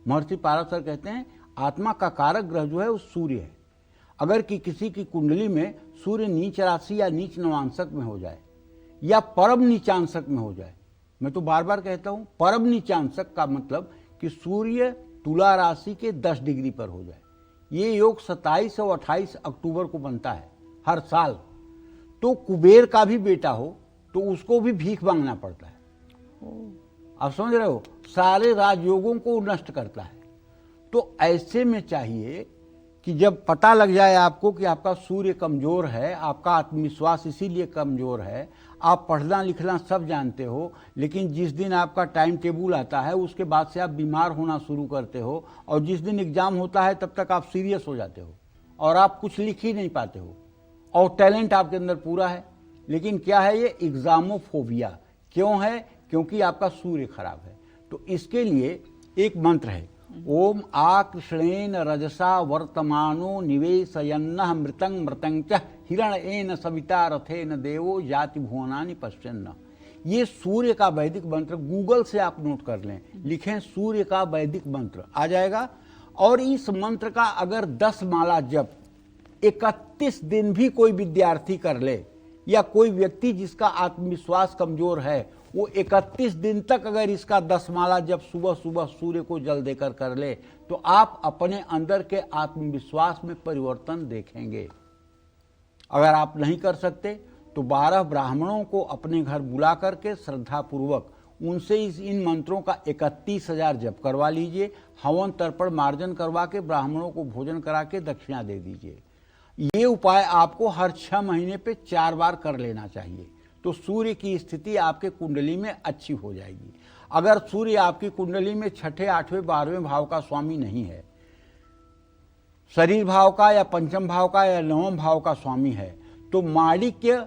महर्षि पाराशर कहते हैं आत्मा का कारक ग्रह जो है वो सूर्य है। अगर कि किसी की कुंडली में सूर्य नीच राशि या नीच नवांशक में हो जाए या परम नीचांशक में हो जाए, मैं तो बार बार कहता हूं परम नीचांशक का मतलब कि सूर्य तुला राशि के 10 डिग्री पर हो जाए। ये योग 27 और 28 अक्टूबर को बनता है हर साल। तो कुबेर का भी बेटा हो तो उसको भी भीख मांगना पड़ता है। आप समझ रहे हो, सारे राजयोगों को नष्ट करता है। तो ऐसे में चाहिए कि जब पता लग जाए आपको कि आपका सूर्य कमजोर है, आपका आत्मविश्वास इसीलिए कमजोर है, आप पढ़ना लिखना सब जानते हो, लेकिन जिस दिन आपका टाइम टेबल आता है उसके बाद से आप बीमार होना शुरू करते हो, और जिस दिन एग्जाम होता है तब तक आप सीरियस हो जाते हो और आप कुछ लिख ही नहीं पाते हो, और टैलेंट आपके अंदर पूरा है, लेकिन क्या है ये एग्जामोफोबिया। क्यों है? क्योंकि आपका सूर्य खराब है। तो इसके लिए एक मंत्र है, ओम आकृष्णेन रजसा वर्तमानो निवेशयन्नः मृतं मृतं च हिरण्येन सविता रथेन देवो जाति भुवनानि पश्यन्न। ये सूर्य का वैदिक मंत्र गूगल से आप नोट कर लें, लिखें सूर्य का वैदिक मंत्र, आ जाएगा। और इस मंत्र का अगर 10 माला जप 31 दिन भी कोई विद्यार्थी कर ले, या कोई व्यक्ति जिसका आत्मविश्वास कमजोर है वो 31 दिन तक अगर इसका 10 माला जब सुबह सुबह सूर्य को जल देकर कर ले, तो आप अपने अंदर के आत्मविश्वास में परिवर्तन देखेंगे। अगर आप नहीं कर सकते तो 12 ब्राह्मणों को अपने घर बुला करके श्रद्धा पूर्वक उनसे इन मंत्रों का 31,000 जप करवा लीजिए। हवन तर्पण मार्जन करवा के ब्राह्मणों को भोजन करा के दक्षिणा दे दीजिए। ये उपाय आपको हर 6 महीने पे 4 बार कर लेना चाहिए, तो सूर्य की स्थिति आपके कुंडली में अच्छी हो जाएगी। अगर सूर्य आपकी कुंडली में 6ठे, 8वें, 12वें भाव का स्वामी नहीं है, शरीर भाव का या पंचम भाव का या 9वें भाव का स्वामी है, तो माणिक्य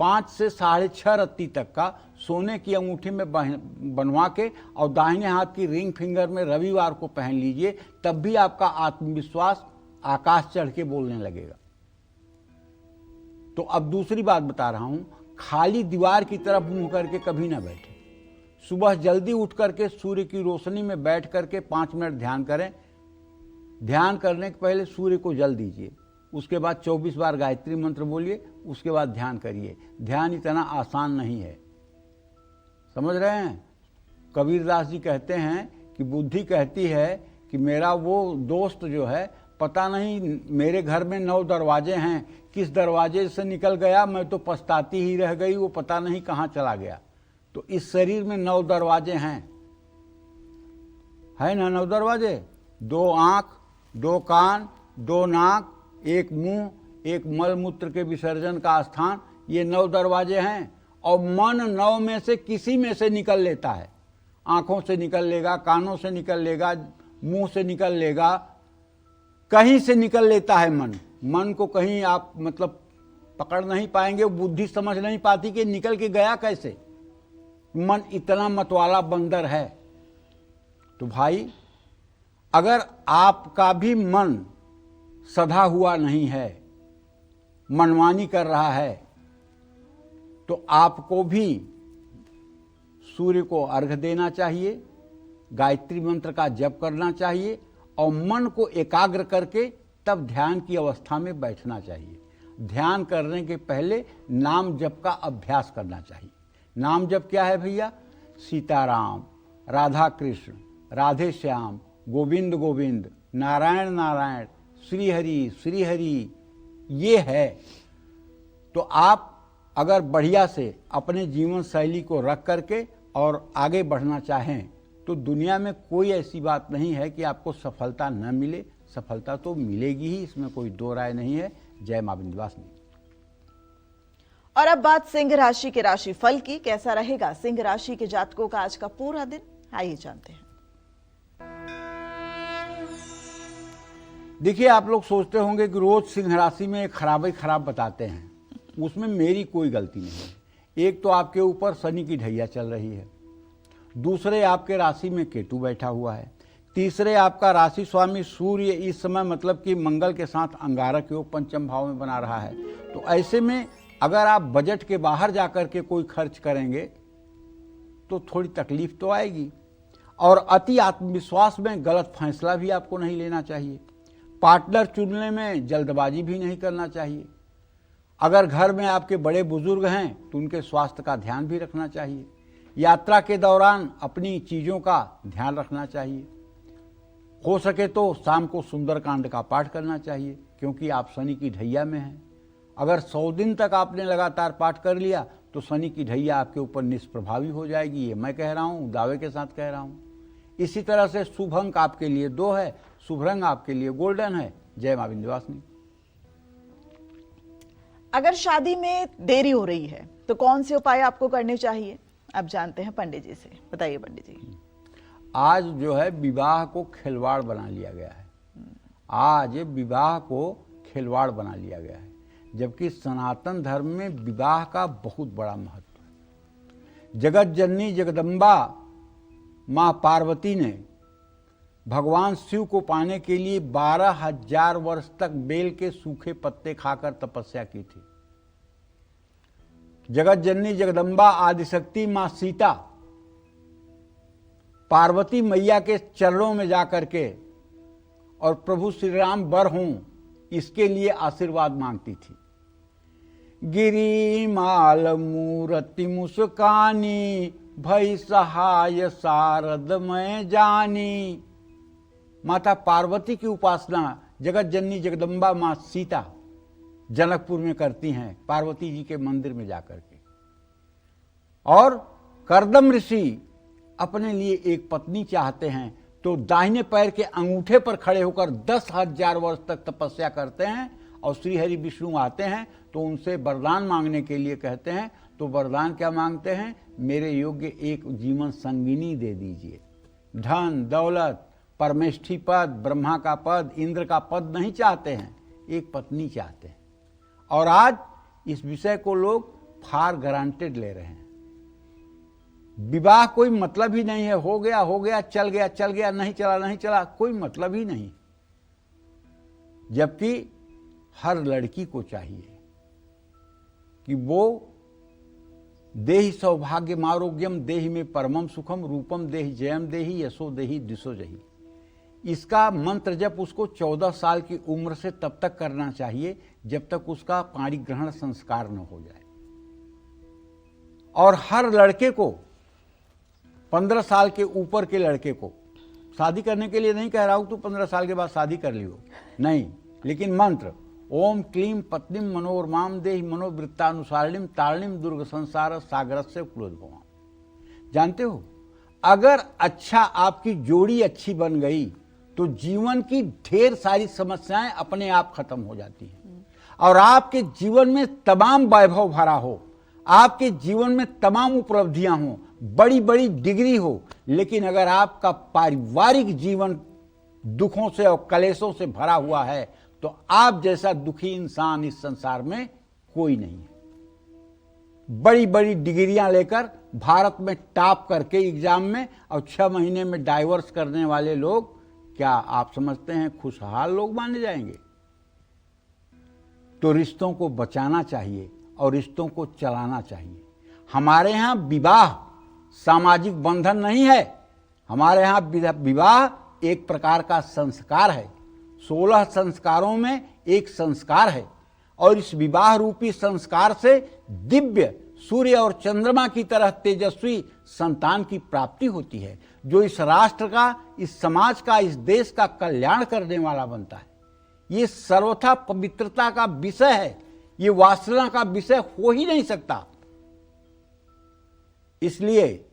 5 से 6.5 रत्ती तक का सोने की अंगूठी में बनवा के और दाहिने हाथ की रिंग फिंगर में रविवार को पहन लीजिए, तब भी आपका आत्मविश्वास आकाश चढ़ के बोलने लगेगा। तो अब दूसरी बात बता रहा हूं, खाली दीवार की तरफ मुंह करके कभी ना बैठे। सुबह जल्दी उठ करके सूर्य की रोशनी में बैठ करके 5 मिनट ध्यान करें। ध्यान करने के पहले सूर्य को जल दीजिए, उसके बाद 24 बार गायत्री मंत्र बोलिए, उसके बाद ध्यान करिए। ध्यान इतना आसान नहीं है, समझ रहे हैं। कबीरदास जी कहते हैं कि बुद्धि कहती है कि मेरा वो दोस्त जो है, पता नहीं मेरे घर में 9 दरवाजे हैं, किस दरवाजे से निकल गया, मैं तो पछताती ही रह गई, वो पता नहीं कहाँ चला गया। तो इस शरीर में 9 दरवाजे हैं, है ना 9 दरवाजे? 2 आंख, 2 कान, 2 नाक, 1 मुंह, 1 मल मूत्र के विसर्जन का स्थान, ये 9 दरवाजे हैं। और मन 9 में से किसी में से निकल लेता है। आंखों से निकल लेगा, कानों से निकल लेगा, मुंह से निकल लेगा, कहीं से निकल लेता है मन। मन को कहीं आप मतलब पकड़ नहीं पाएंगे, बुद्धि समझ नहीं पाती कि निकल के गया कैसे। मन इतना मतवाला बंदर है। तो भाई अगर आपका भी मन सधा हुआ नहीं है, मनमानी कर रहा है, तो आपको भी सूर्य को अर्घ देना चाहिए, गायत्री मंत्र का जप करना चाहिए और मन को एकाग्र करके तब ध्यान की अवस्था में बैठना चाहिए। ध्यान करने के पहले नाम जप का अभ्यास करना चाहिए। नाम जप क्या है भैया? सीताराम, राधा कृष्ण, राधे श्याम, गोविंद गोविंद, नारायण नारायण, श्री हरि श्री हरि, ये है। तो आप अगर बढ़िया से अपने जीवन शैली को रख करके और आगे बढ़ना चाहें तो दुनिया में कोई ऐसी बात नहीं है कि आपको सफलता न मिले। सफलता तो मिलेगी ही, इसमें कोई दो राय नहीं है, जय मां विंध्यवासिनी। और अब बात सिंह राशि के राशि फल की। कैसा रहेगा सिंह राशि के जातकों का आज का पूरा दिन, आइए जानते हैं। देखिए, आप लोग सोचते होंगे कि रोज सिंह राशि में खराब ही खराब बताते हैं, उसमें मेरी कोई गलती नहीं है। एक तो आपके ऊपर शनि की ढैया चल रही है, दूसरे आपके राशि में केतु बैठा हुआ है, तीसरे आपका राशि स्वामी सूर्य इस समय मतलब कि मंगल के साथ अंगारक योग पंचम भाव में बना रहा है। तो ऐसे में अगर आप बजट के बाहर जाकर के कोई खर्च करेंगे तो थोड़ी तकलीफ तो आएगी। और अति आत्मविश्वास में गलत फैसला भी आपको नहीं लेना चाहिए। पार्टनर चुनने में जल्दबाजी भी नहीं करना चाहिए। अगर घर में आपके बड़े बुजुर्ग हैं तो उनके स्वास्थ्य का ध्यान भी रखना चाहिए। यात्रा के दौरान अपनी चीज़ों का ध्यान रखना चाहिए। हो सके तो शाम को सुंदरकांड का पाठ करना चाहिए, क्योंकि आप शनि की ढैया में हैं। अगर 100 दिन तक आपने लगातार पाठ कर लिया तो शनि की ढैया आपके ऊपर निष्प्रभावी हो जाएगी। ये मैं कह रहा हूँ, दावे के साथ कह रहा हूँ। इसी तरह से शुभ अंक आपके लिए 2 है, शुभ रंग आपके लिए गोल्डन है। जय मां विंध्यवासिनी। अगर शादी में देरी हो रही है तो कौन से उपाय आपको करने चाहिए, अब जानते हैं पंडित जी से। बताइए पंडित जी। आज जो है विवाह को खिलवाड़ बना लिया गया है। आज विवाह को खिलवाड़ बना लिया गया है, जबकि सनातन धर्म में विवाह का बहुत बड़ा महत्व है। जगत जननी जगदम्बा मां पार्वती ने भगवान शिव को पाने के लिए 12,000 वर्ष तक बेल के सूखे पत्ते खाकर तपस्या की थी। जगत जननी जगदम्बा आदिशक्ति मां सीता पार्वती मैया के चरणों में जाकर के और प्रभु श्री राम वर हों इसके लिए आशीर्वाद मांगती थी। गिरिमाल मूर्ति मुस्कानी भई सहाय शारद मैं जानी। माता पार्वती की उपासना जगत जननी जगदम्बा मां सीता जनकपुर में करती हैं, पार्वती जी के मंदिर में जाकर के। और कर्दम ऋषि अपने लिए एक पत्नी चाहते हैं तो दाहिने पैर के अंगूठे पर खड़े होकर 10,000 वर्ष तक तपस्या करते हैं। और श्री हरि विष्णु आते हैं तो उनसे वरदान मांगने के लिए कहते हैं, तो वरदान क्या मांगते हैं? मेरे योग्य एक जीवन संगिनी दे दीजिए। धन दौलत परमेष्ठी पद, ब्रह्मा का पद, इंद्र का पद नहीं चाहते हैं, एक पत्नी चाहते हैं। और आज इस विषय को लोग फॉर ग्रांटेड ले रहे हैं। विवाह कोई मतलब ही नहीं है, हो गया, चल गया, नहीं चला, कोई मतलब ही नहीं। जबकि हर लड़की को चाहिए कि वो देहि सौभाग्यम आरोग्यम देहि में परमम सुखम रूपम देहि जयम देहि यशो देहि दिशो जहि। इसका मंत्र जप उसको 14 साल की उम्र से तब तक करना चाहिए जब तक उसका पाणी ग्रहण संस्कार न हो जाए। और हर लड़के को 15 साल के ऊपर के लड़के को, शादी करने के लिए नहीं कह रहा हूं तो 15 साल के बाद शादी कर लियो, नहीं, लेकिन मंत्र ओम क्लीम पत्नीम मनोरमाम देहि मनोवृत्तानुसारिणीम तारिणीम दुर्ग संसार सागरस्य कुलोद्भवाम। जानते हो, अगर अच्छा आपकी जोड़ी अच्छी बन गई तो जीवन की ढेर सारी समस्याएं अपने आप खत्म हो जाती हैं और आपके जीवन में तमाम वैभव भरा हो, आपके जीवन में तमाम उपलब्धियां हो, बड़ी बड़ी डिग्री हो, लेकिन अगर आपका पारिवारिक जीवन दुखों से और कलेशों से भरा हुआ है तो आप जैसा दुखी इंसान इस संसार में कोई नहीं है। बड़ी बड़ी डिग्रियां लेकर भारत में टॉप करके एग्जाम में और 6 महीने में डाइवर्स करने वाले लोग, क्या आप समझते हैं खुशहाल लोग माने जाएंगे? तो रिश्तों को बचाना चाहिए और रिश्तों को चलाना चाहिए। हमारे यहाँ विवाह सामाजिक बंधन नहीं है, हमारे यहाँ विवाह एक प्रकार का संस्कार है। 16 संस्कारों में एक संस्कार है और इस विवाह रूपी संस्कार से दिव्य सूर्य और चंद्रमा की तरह तेजस्वी संतान की प्राप्ति होती है, जो इस राष्ट्र का, इस समाज का, इस देश का कल्याण करने वाला बनता है। ये सर्वथा पवित्रता का विषय है, ये वासना का विषय हो ही नहीं सकता। इसलिए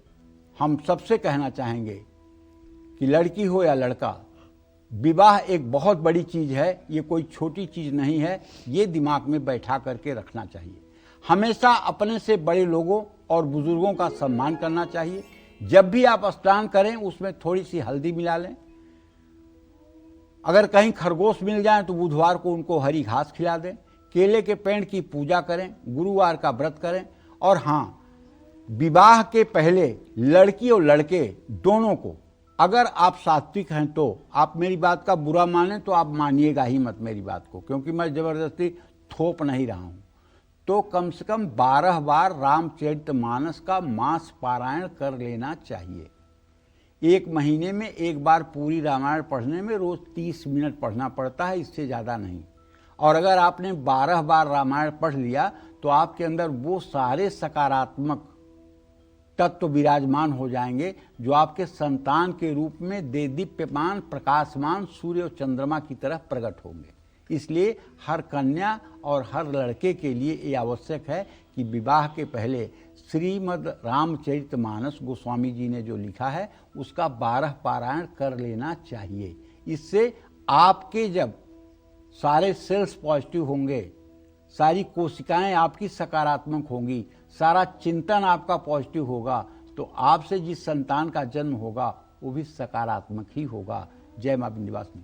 हम सबसे कहना चाहेंगे कि लड़की हो या लड़का, विवाह एक बहुत बड़ी चीज है, ये कोई छोटी चीज नहीं है, ये दिमाग में बैठा करके रखना चाहिए। हमेशा अपने से बड़े लोगों और बुजुर्गों का सम्मान करना चाहिए। जब भी आप स्नान करें उसमें थोड़ी सी हल्दी मिला लें। अगर कहीं खरगोश मिल जाए तो बुधवार को उनको हरी घास खिला दें। केले के पेड़ की पूजा करें, गुरुवार का व्रत करें। और हाँ, विवाह के पहले लड़की और लड़के दोनों को, अगर आप सात्विक हैं तो आप मेरी बात का बुरा मानें तो आप मानिएगा ही मत मेरी बात को, क्योंकि मैं जबरदस्ती थोप नहीं रहा हूं। तो कम से कम 12 बार रामचरितमानस का मास पारायण कर लेना चाहिए। एक महीने में एक बार पूरी रामायण पढ़ने में रोज 30 मिनट पढ़ना पड़ता है, इससे ज़्यादा नहीं। और अगर आपने 12 बार रामायण पढ़ लिया तो आपके अंदर वो सारे सकारात्मक तत्व विराजमान हो जाएंगे जो आपके संतान के रूप में देदीप्यमान प्रकाशमान सूर्य और चंद्रमा की तरह प्रकट होंगे। इसलिए हर कन्या और हर लड़के के लिए ये आवश्यक है कि विवाह के पहले श्रीमद् रामचरितमानस गोस्वामी जी ने जो लिखा है उसका 12 पारायण कर लेना चाहिए। इससे आपके जब सारे सेल्स पॉजिटिव होंगे, सारी कोशिकाएं आपकी सकारात्मक होंगी, सारा चिंतन आपका पॉजिटिव होगा, तो आपसे जिस संतान का जन्म होगा वो भी सकारात्मक ही होगा। जय मां विंध्यवासिनी।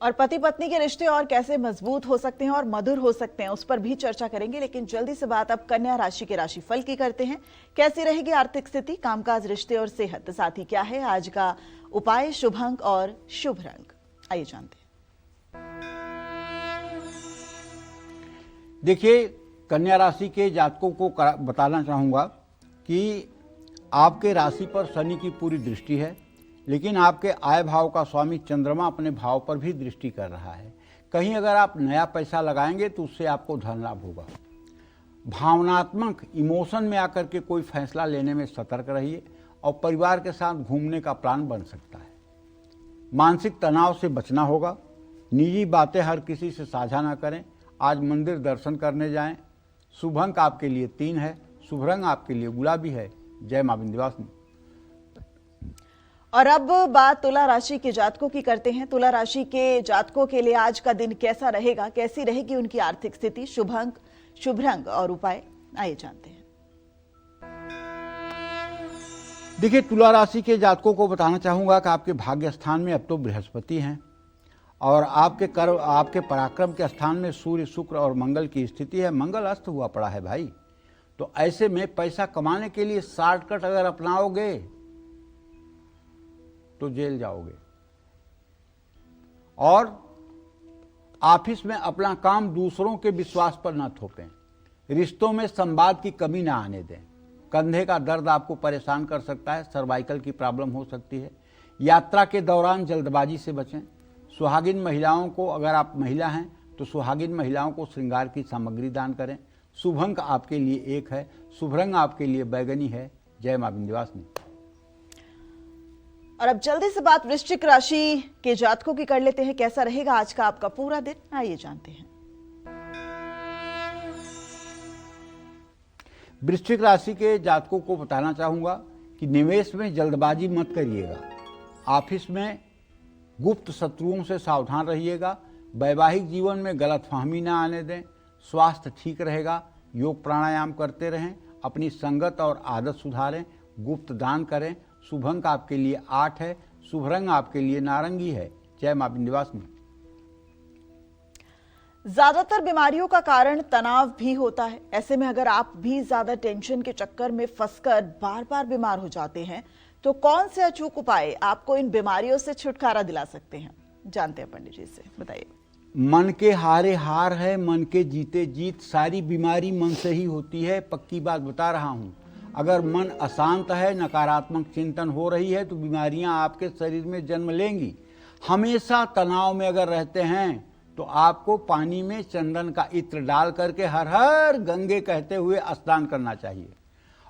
और पति पत्नी के रिश्ते और कैसे मजबूत हो सकते हैं और मधुर हो सकते हैं, उस पर भी चर्चा करेंगे। लेकिन जल्दी से बात अब कन्या राशि के राशिफल की करते हैं। कैसी रहेगी आर्थिक स्थिति, कामकाज, रिश्ते और सेहत, साथ ही क्या है आज का उपाय, शुभ अंक और शुभ रंग, आइए जानते हैं। देखिए, कन्या राशि के जातकों को बताना चाहूँगा कि आपके राशि पर शनि की पूरी दृष्टि है, लेकिन आपके आय भाव का स्वामी चंद्रमा अपने भाव पर भी दृष्टि कर रहा है। कहीं अगर आप नया पैसा लगाएंगे तो उससे आपको धन लाभ होगा। भावनात्मक इमोशन में आकर के कोई फैसला लेने में सतर्क रहिए और परिवार के साथ घूमने का प्लान बन सकता है। मानसिक तनाव से बचना होगा। निजी बातें हर किसी से साझा ना करें। आज मंदिर दर्शन करने जाएं। शुभ अंक आपके लिए 3 है, शुभ रंग आपके लिए गुलाबी है। जय मां विंध्यवासिनी। और अब बात तुला राशि के जातकों की करते हैं। तुला राशि के जातकों के लिए आज का दिन कैसा रहेगा, कैसी रहेगी उनकी आर्थिक स्थिति, शुभ अंक, शुभ रंग और उपाय, आइए जानते हैं। देखिए, तुला राशि के जातकों को बताना चाहूंगा कि आपके भाग्य स्थान में अब तो बृहस्पति हैं और आपके पराक्रम के स्थान में सूर्य, शुक्र और मंगल की स्थिति है। मंगल अस्त हुआ पड़ा है भाई। तो ऐसे में पैसा कमाने के लिए शॉर्टकट अगर अपनाओगे तो जेल जाओगे। और ऑफिस में अपना काम दूसरों के विश्वास पर न थोपें। रिश्तों में संवाद की कमी ना आने दें। कंधे का दर्द आपको परेशान कर सकता है, सर्वाइकल की प्रॉब्लम हो सकती है। यात्रा के दौरान जल्दबाजी से बचें। सुहागिन महिलाओं को, अगर आप महिला हैं तो सुहागिन महिलाओं को श्रृंगार की सामग्री दान करें। शुभ अंक आपके लिए 1 है, शुभ रंग आपके लिए बैगनी है। जय मां विंध्यवासिनी। और अब जल्दी से बात वृश्चिक राशि के जातकों की कर लेते हैं। कैसा रहेगा आज का आपका पूरा दिन, आइए जानते हैं। वृश्चिक राशि के जातकों को बताना चाहूंगा कि निवेश में जल्दबाजी मत करिएगा। ऑफिस में गुप्त शत्रुओं से सावधान रहिएगा। वैवाहिक जीवन में गलतफहमी ना आने दें। स्वास्थ्य ठीक रहेगा। योग प्राणायाम करते रहें। अपनी संगत और आदत सुधारें। गुप्त दान करें। शुभ अंक आपके लिए 8 है, शुभ रंग आपके लिए नारंगी है। जय मां विंध्यवासिनी। ज्यादातर बीमारियों का कारण तनाव भी होता है। ऐसे में अगर आप भी ज्यादा टेंशन के चक्कर में फंसकर बार बार बीमार हो जाते हैं तो कौन से अचूक उपाय आपको इन बीमारियों से छुटकारा दिला सकते हैं, जानते हैं पंडित जी से, बताइए। मन के हारे हार है, मन के जीते जीत। सारी बीमारी मन से ही होती है, पक्की बात बता रहा हूं। अगर मन अशांत है, नकारात्मक चिंतन हो रही है तो बीमारियां आपके शरीर में जन्म लेंगी। हमेशा तनाव में अगर रहते हैं तो आपको पानी में चंदन का इत्र डाल करके हर हर गंगे कहते हुए स्नान करना चाहिए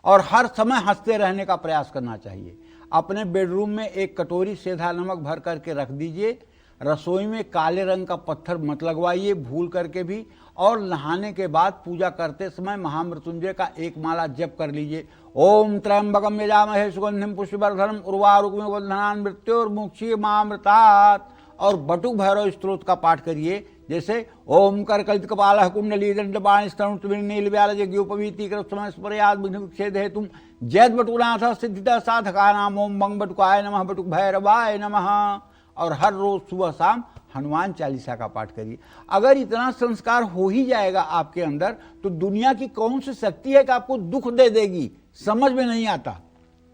और हर समय हंसते रहने का प्रयास करना चाहिए। अपने बेडरूम में एक कटोरी सेंधा नमक भर करके रख दीजिए। रसोई में काले रंग का पत्थर मत लगवाइए भूल करके भी। और नहाने के बाद पूजा करते समय महामृत्युंजय का एक माला जप कर लीजिए। ओम त्र्यंबकम यजामहे सुगंधिम पुष्टिवर्धनम उर्वारुकमिव बन्धनान् मृत्योर्मुक्षीयमामृतात्। और बटुक भैरव स्त्रोत का पाठ करिए, जैसे ओम करकलित कपालः कुंडली दंडपाणि स्तनुर्विनीलव्यालज्ञोपवीति कृतसमय स्मरेयात् विघ्न विच्छेद हेतुम जयत बटुकनाथ सिद्धिदा साधकानाम ओम बंग बटुकाय नमः बटुक भैरवाय नमः। और हर रोज सुबह शाम हनुमान चालीसा का पाठ करिए। अगर इतना संस्कार हो ही जाएगा आपके अंदर तो दुनिया की कौन सी शक्ति है कि आपको दुख दे देगी, समझ में नहीं आता।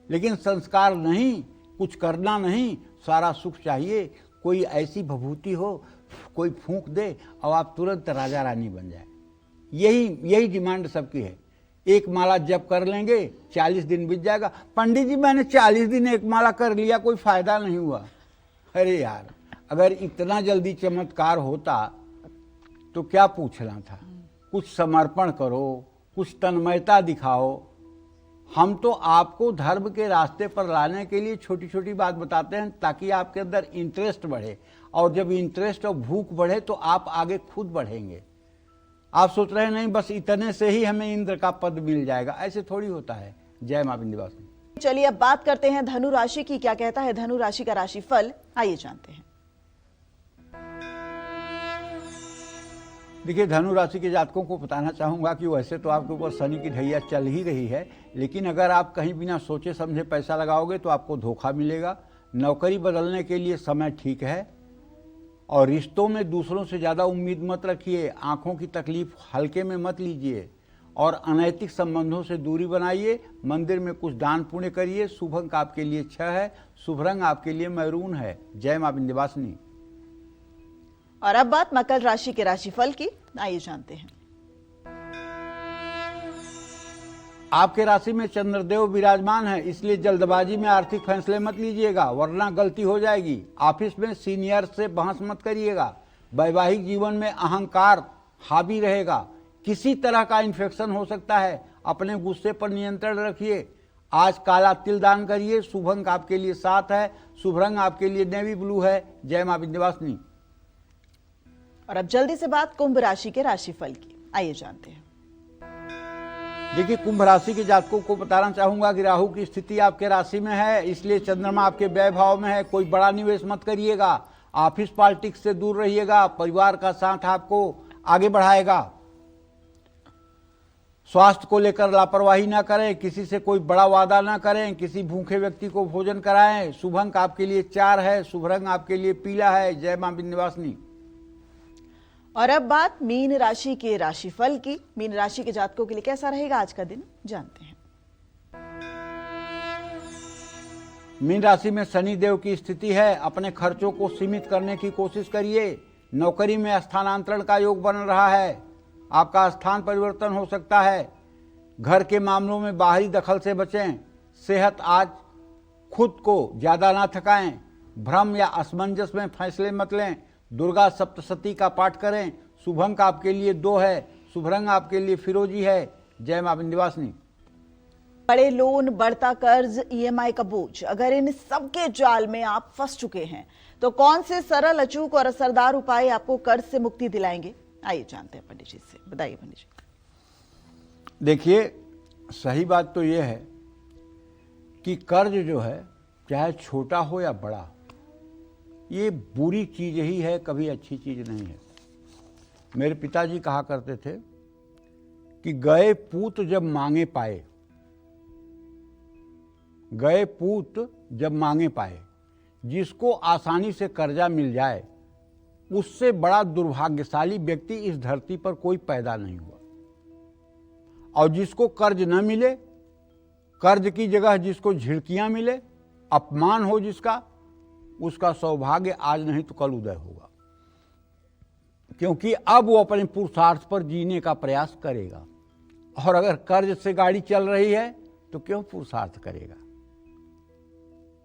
लेकिन संस्कार नहीं, कुछ करना नहीं, सारा सुख चाहिए। कोई ऐसी विभूति हो, कोई फूंक दे और आप तुरंत राजा रानी बन जाए। यही डिमांड सबकी है। एक माला जप कर लेंगे, 40 दिन बीत जाएगा। पंडित जी मैंने 40 दिन एक माला कर लिया, कोई फायदा नहीं हुआ। अरे यार, अगर इतना जल्दी चमत्कार होता तो क्या पूछना था। कुछ समर्पण करो, कुछ तन्मयता दिखाओ। हम तो आपको धर्म के रास्ते पर लाने के लिए छोटी छोटी बात बताते हैं ताकि आपके अंदर इंटरेस्ट बढ़े, और जब इंटरेस्ट और भूख बढ़े तो आप आगे खुद बढ़ेंगे। आप सोच रहे नहीं बस इतने से ही हमें इंद्र का पद मिल जाएगा, ऐसे थोड़ी होता है। जय मां विंध्यवासिनी। चलिए अब बात करते हैं धनु राशि की। क्या कहता है धनु राशि का राशिफल, आइए जानते हैं। देखिए, धनु राशि के जातकों को बताना चाहूंगा कि वैसे तो आपके ऊपर शनि की ढैया चल ही रही है, लेकिन अगर आप कहीं बिना सोचे समझे पैसा लगाओगे तो आपको धोखा मिलेगा। नौकरी बदलने के लिए समय ठीक है, और रिश्तों में दूसरों से ज़्यादा उम्मीद मत रखिए। आंखों की तकलीफ हल्के में मत लीजिए, और अनैतिक संबंधों से दूरी बनाइए। मंदिर में कुछ दान पुण्य करिए। शुभ अंक आपके लिए 6 है, शुभ रंग आपके लिए मैरून है। जय मां विंध्यवासिनी। और अब बात मकर राशि के राशिफल की, आइए जानते हैं। आपके राशि में चंद्रदेव विराजमान है, इसलिए जल्दबाजी में आर्थिक फैसले मत लीजिएगा वरना गलती हो जाएगी। ऑफिस में सीनियर से बहस मत करिएगा। वैवाहिक जीवन में अहंकार हावी रहेगा। किसी तरह का इन्फेक्शन हो सकता है, अपने गुस्से पर नियंत्रण रखिए। आज काला तिल दान करिए। शुभ अंक आपके लिए 7 है, शुभ रंग आपके लिए नेवी ब्लू है। जय मां विंध्यवासिनी। और अब जल्दी से बात कुंभ राशि के राशिफल की, आइए जानते हैं। देखिए, कुंभ राशि के जातकों को बताना चाहूंगा कि राहु की स्थिति आपके राशि में है, इसलिए चंद्रमा आपके व्यय भाव में है। कोई बड़ा निवेश मत करिएगा। ऑफिस पॉलिटिक्स से दूर रहिएगा। परिवार का साथ आपको आगे बढ़ाएगा। स्वास्थ्य को लेकर लापरवाही ना करें। किसी से कोई बड़ा वादा ना करें। किसी भूखे व्यक्ति को भोजन कराएं। शुभ अंक आपके लिए 4 है, शुभ रंग आपके लिए पीला है। जय मां विंध्यवासिनी। और अब बात मीन राशि के राशिफल की। मीन राशि के जातकों के लिए कैसा रहेगा आज का दिन, जानते हैं। मीन राशि में शनि देव की स्थिति है। अपने खर्चों को सीमित करने की कोशिश करिए। नौकरी में स्थानांतरण का योग बन रहा है। आपका स्थान परिवर्तन हो सकता है। घर के मामलों में बाहरी दखल से बचें। सेहत आज खुद को ज्यादा ना थकाएं। भ्रम या असमंजस में फैसले मत लें। दुर्गा सप्तशती का पाठ करें। शुभ अंक आपके लिए 2 है, शुभ रंग आपके लिए फिरोजी है। जय मां विंध्यवासिनी। बड़े लोन, बढ़ता कर्ज, ईएमआई का बोझ, अगर इन सबके जाल में आप फंस चुके हैं तो कौन से सरल, अचूक और असरदार उपाय आपको कर्ज से मुक्ति दिलाएंगे, आइए जानते हैं पंडित जी से। बताइए पंडित जी। देखिए, सही बात तो यह है कि कर्ज जो है, चाहे छोटा हो या बड़ा, ये बुरी चीज ही है, कभी अच्छी चीज नहीं है। मेरे पिताजी कहा करते थे कि गए पूत जब मांगे पाए, गए पूत जब मांगे पाए। जिसको आसानी से कर्जा मिल जाए उससे बड़ा दुर्भाग्यशाली व्यक्ति इस धरती पर कोई पैदा नहीं हुआ। और जिसको कर्ज न मिले, कर्ज की जगह जिसको झिड़कियां मिले, अपमान हो जिसका, उसका सौभाग्य आज नहीं तो कल उदय होगा। क्योंकि अब वो अपने पुरुषार्थ पर जीने का प्रयास करेगा। और अगर कर्ज से गाड़ी चल रही है तो क्यों पुरुषार्थ करेगा,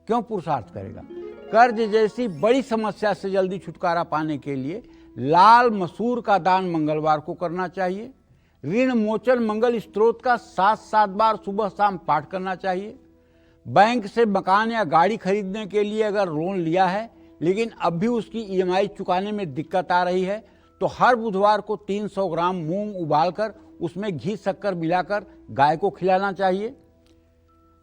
क्यों पुरुषार्थ करेगा। कर्ज जैसी बड़ी समस्या से जल्दी छुटकारा पाने के लिए लाल मसूर का दान मंगलवार को करना चाहिए। ऋण मोचन मंगल स्त्रोत का 7-7 बार सुबह शाम पाठ करना चाहिए। बैंक से मकान या गाड़ी खरीदने के लिए अगर लोन लिया है लेकिन अब भी उसकी ईएमआई चुकाने में दिक्कत आ रही है। तो हर बुधवार को 300 ग्राम मूंग उबालकर उसमें घी शक्कर मिलाकर गाय को खिलाना चाहिए।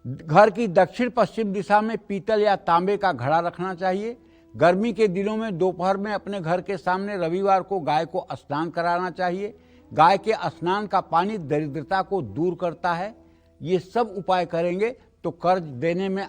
घर की दक्षिण पश्चिम दिशा में पीतल या तांबे का घड़ा रखना चाहिए। गर्मी के दिनों में दोपहर में अपने घर के सामने रविवार को गाय को स्नान कराना चाहिए। गाय के स्नान का पानी दरिद्रता को दूर करता है। ये सब उपाय करेंगे तो कर्ज देने में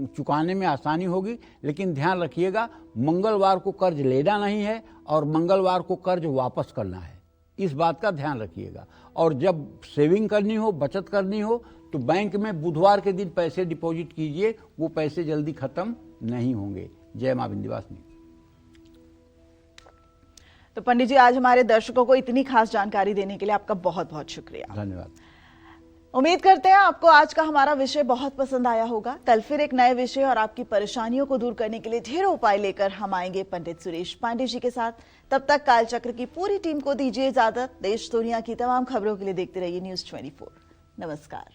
चुकाने में आसानी होगी। लेकिन ध्यान रखिएगा, मंगलवार को कर्ज लेना नहीं है और मंगलवार को कर्ज वापस करना है, इस बात का ध्यान रखिएगा। और जब सेविंग करनी हो, बचत करनी हो, तो बैंक में बुधवार के दिन पैसे डिपॉजिट कीजिए, वो पैसे जल्दी खत्म नहीं होंगे। जय मां विंध्यवासिनी। तो पंडित जी, आज हमारे दर्शकों को इतनी खास जानकारी देने के लिए आपका बहुत बहुत शुक्रिया। धन्यवाद। उम्मीद करते हैं आपको आज का हमारा विषय बहुत पसंद आया होगा। कल फिर एक नए विषय और आपकी परेशानियों को दूर करने के लिए ढेरों उपाय लेकर हम आएंगे पंडित सुरेश पांडे जी के साथ। तब तक कालचक्र की पूरी टीम को दीजिए इजाजत। देश दुनिया की तमाम खबरों के लिए देखते रहिए न्यूज़ 24। नमस्कार।